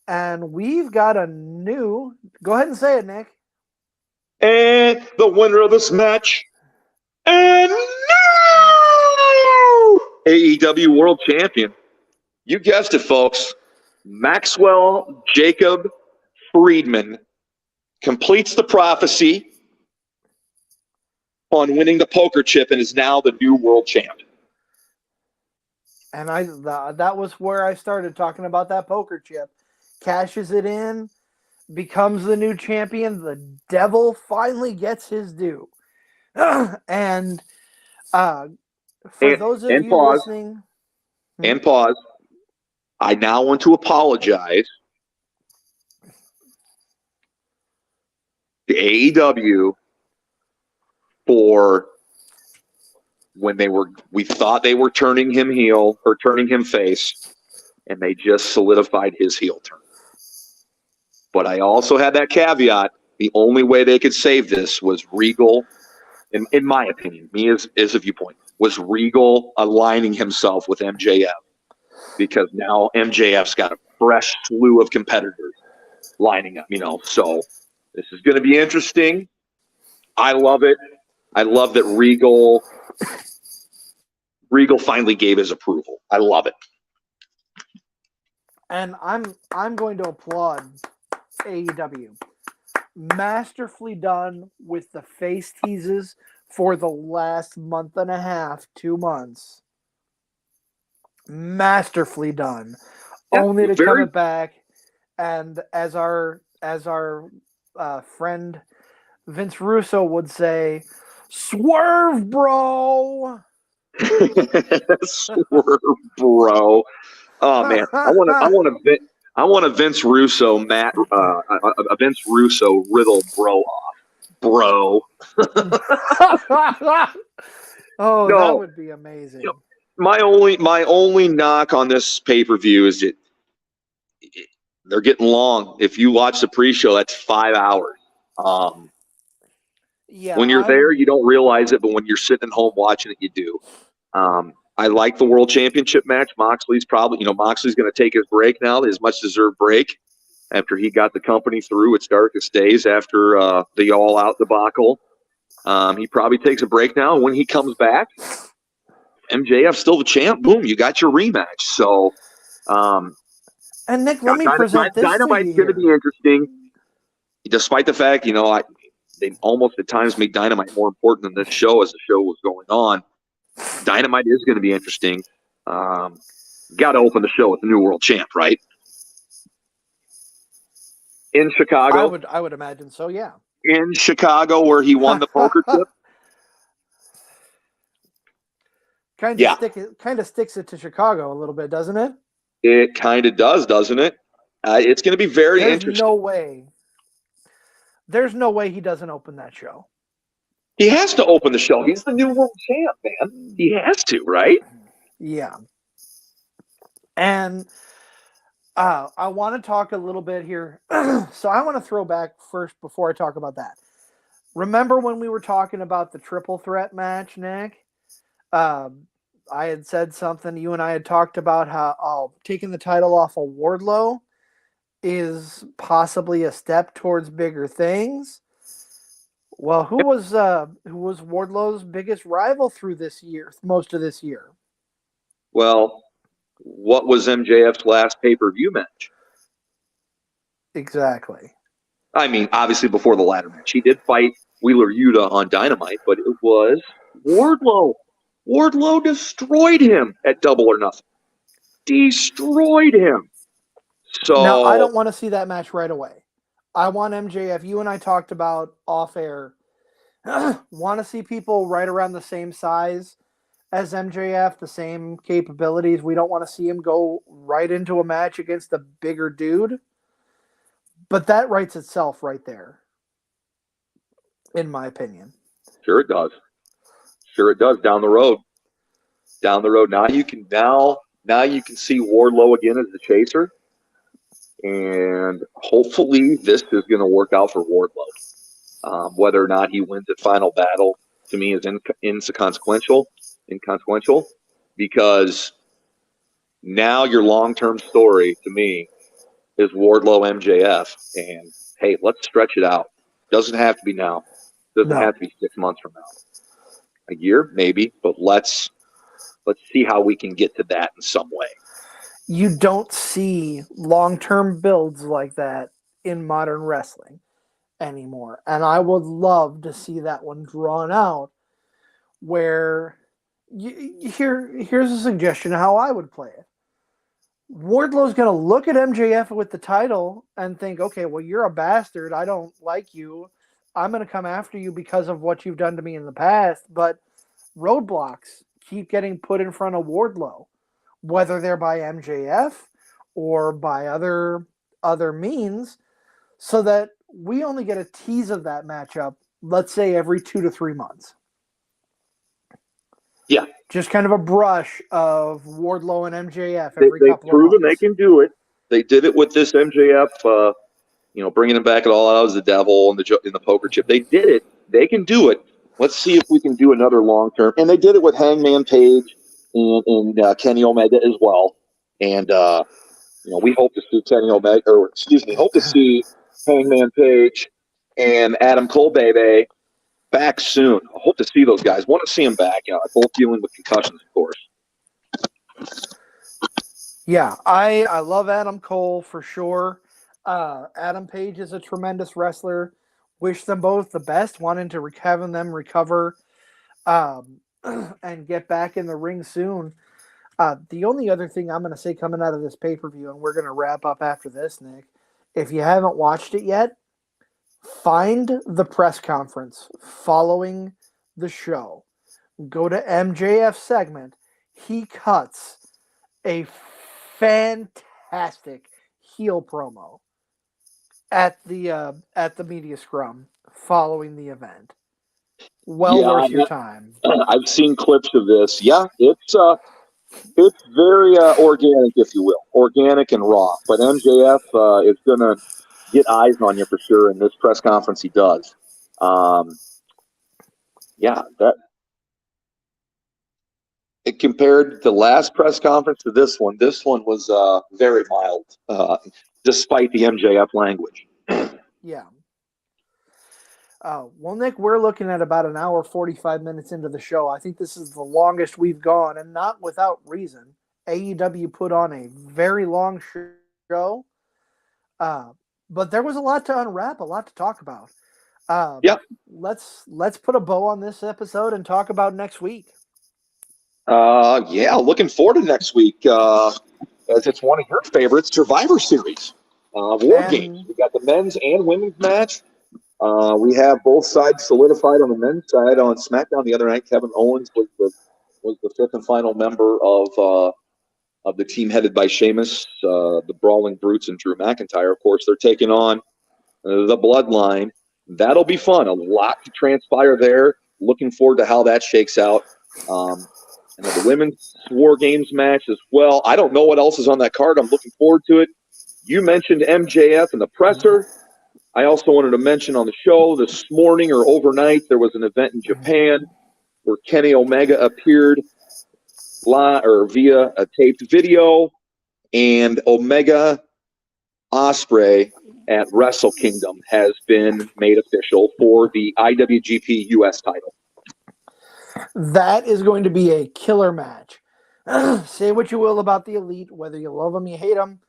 And we've got a new, go ahead and say it, Nick. And the winner of this match, and new AEW World Champion. You guessed it, folks. Maxwell Jacob Friedman completes the prophecy on winning the poker chip and is now the new world champ. And that was where I started talking about that poker chip. Cashes it in, becomes the new champion. The devil finally gets his due. And for those of you listening... And pause. I now want to apologize to AEW for when we thought they were turning him heel or turning him face, and they just solidified his heel turn. But I also had that caveat. The only way they could save this was Regal, in my opinion, me as a viewpoint, was Regal aligning himself with MJF, because now MJF's got a fresh slew of competitors lining up, So this is going to be interesting. I love it. I love that Regal finally gave his approval. I love it. And I'm going to applaud AEW. Masterfully done with the face teases for the last month and a half, 2 months. Masterfully done. Yeah, only to come it back, and as our friend Vince Russo would say, "Swerve, bro." Swerve, bro. Oh man, I want a Vince Russo a Vince Russo Riddle bro off, bro. Oh, no, that would be amazing. My only knock on this pay-per-view is that they're getting long. If you watch the pre-show, that's 5 hours. When you're there, you don't realize it, but when you're sitting at home watching it, you do. I like the World Championship match. Moxley's going to take his break now, his much-deserved break, after he got the company through its darkest days after the all-out debacle. He probably takes a break now. When he comes back, MJF's still the champ. Boom, you got your rematch. So, and Nick, let me present this Dynamite's going to be interesting, despite the fact, they almost at times made Dynamite more important than this show as the show was going on. Dynamite is going to be interesting. Got to open the show with the new world champ, right? In Chicago, I would imagine so. Yeah. In Chicago, where he won the poker chip. Kind of sticks it to Chicago a little bit, doesn't it? It kind of does, doesn't it? It's going to be very interesting. There's no way he doesn't open that show. He has to open the show. He's the new world champ, man. He has to, right? Yeah. And I want to talk a little bit here. So I want to throw back first before I talk about that. Remember when we were talking about the triple threat match, Nick? I had said something. You and I had talked about how taking the title off of Wardlow is possibly a step towards bigger things. Well, who was Wardlow's biggest rival through most of this year? Well, what was MJF's last pay-per-view match? Exactly. I mean, obviously before the ladder match. He did fight Wheeler Yuta on Dynamite, but it was Wardlow. Wardlow destroyed him at Double or Nothing. Destroyed him. Now, I So, don't want to see that match right away. I want MJF. You and I talked about off air. Want to see people right around the same size as MJF, the same capabilities. We don't want to see him go right into a match against a bigger dude. But that writes itself right there, in my opinion. sure it does. Sure it does. Down the road. Now you can see Wardlow again as the chaser. And hopefully this is going to work out for Wardlow. Whether or not he wins at Final Battle, to me, is inconsequential, because now your long-term story, to me, is Wardlow MJF. And, hey, let's stretch it out. Doesn't have to be now. Doesn't have to be 6 months from now. A year, maybe, but let's see how we can get to that in some way. You don't see long-term builds like that in modern wrestling anymore. And I would love to see that one drawn out where here's a suggestion of how I would play it. Wardlow's going to look at MJF with the title and think, okay, well, you're a bastard. I don't like you. I'm going to come after you because of what you've done to me in the past. But roadblocks keep getting put in front of Wardlow, whether they're by MJF or by other means, so that we only get a tease of that matchup, let's say every 2 to 3 months. Yeah. Just kind of a brush of Wardlow and MJF They've every couple of months. proven they can do it. They did it with this MJF, bringing him back at All Out as the devil in the poker chip. They did it. They can do it. Let's see if we can do another long term. And they did it with Hangman Page and Kenny Omega as well. And we hope to see hope to see Hangman Page and Adam Cole baby back soon. I hope to see those guys. Want to see them back. Both dealing with concussions, of course. Yeah, I love Adam Cole for sure. Adam Page is a tremendous wrestler. Wish them both the best. Wanting to having them recover and get back in the ring soon. The only other thing I'm going to say coming out of this pay-per-view, and we're going to wrap up after this, Nick, if you haven't watched it yet, find the press conference following the show. Go to MJF segment. He cuts a fantastic heel promo at the media scrum following the event. Worth your time. I've seen clips of this. Yeah, it's very organic, if you will, organic and raw. But MJF is going to get eyes on you for sure in this press conference. He does. It compared the last press conference to this one. This one was very mild, despite the MJF language. Yeah. Well, Nick, we're looking at about an hour, 45 minutes into the show. I think this is the longest we've gone, and not without reason. AEW put on a very long show, but there was a lot to unwrap, a lot to talk about. Let's put a bow on this episode and talk about next week. Looking forward to next week, as it's one of your favorites, Survivor Series. War Games. We got the men's and women's match. We have both sides solidified on the men's side. On SmackDown the other night, Kevin Owens was the fifth and final member of the team headed by Sheamus, the Brawling Brutes, and Drew McIntyre. Of course, they're taking on the Bloodline. That'll be fun. A lot to transpire there. Looking forward to how that shakes out. And the women's War Games match as well. I don't know what else is on that card. I'm looking forward to it. You mentioned MJF and the presser. I also wanted to mention on the show this morning or overnight, there was an event in Japan where Kenny Omega appeared via a taped video, and Omega Ospreay at Wrestle Kingdom has been made official for the IWGP US title. That is going to be a killer match. Say what you will about the Elite, whether you love them, you hate them.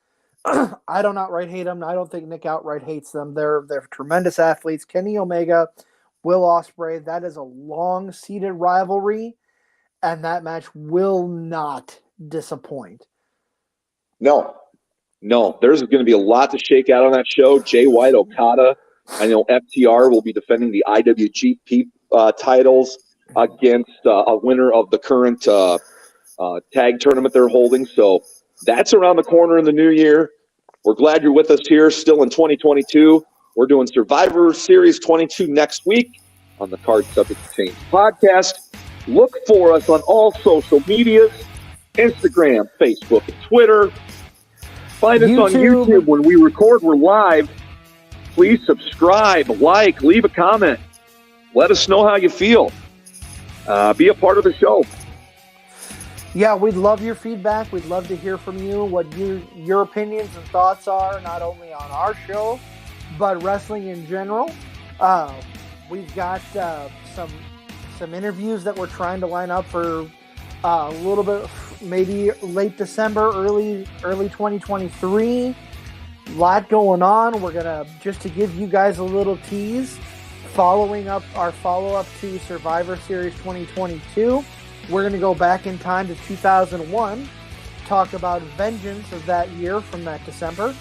I don't outright hate them. I don't think Nick outright hates them. They're tremendous athletes. Kenny Omega, Will Ospreay, that is a long-seated rivalry, and that match will not disappoint. No. There's going to be a lot to shake out on that show. Jay White, Okada. I know FTR will be defending the IWGP titles against a winner of the current tag tournament they're holding. So that's around the corner in the new year. We're glad you're with us here still in 2022. We're doing Survivor Series 22 next week on the Card Subject to Change podcast. Look for us on all social medias, Instagram, Facebook, and Twitter. Find us on YouTube. When we record, we're live. Please subscribe, like, leave a comment. Let us know how you feel. Be a part of the show. Yeah, we'd love your feedback. We'd love to hear from you, what your opinions and thoughts are, not only on our show, but wrestling in general. We've got some interviews that we're trying to line up for a little bit, maybe late December, early 2023. A lot going on. We're going to, just to give you guys a little tease, following up our follow-up to Survivor Series 2022. We're going to go back in time to 2001, talk about Vengeance of that year from that December.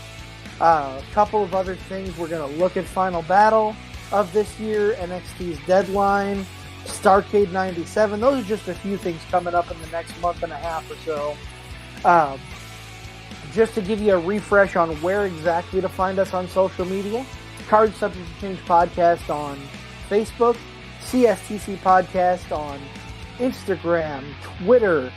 A couple of other things. We're going to look at Final Battle of this year, NXT's Deadline, Starrcade 97. Those are just a few things coming up in the next month and a half or so. Just to give you a refresh on where exactly to find us on social media, Card Subject to Change Podcast on Facebook, CSTC Podcast on Instagram, Twitter,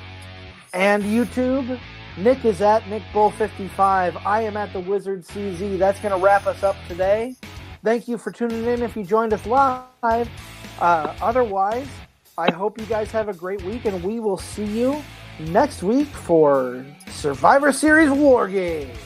and YouTube. Nick is at NickBull55. I am at the Wizard CZ. That's going to wrap us up today. Thank you for tuning in if you joined us live. Otherwise, I hope you guys have a great week, and we will see you next week for Survivor Series War Games.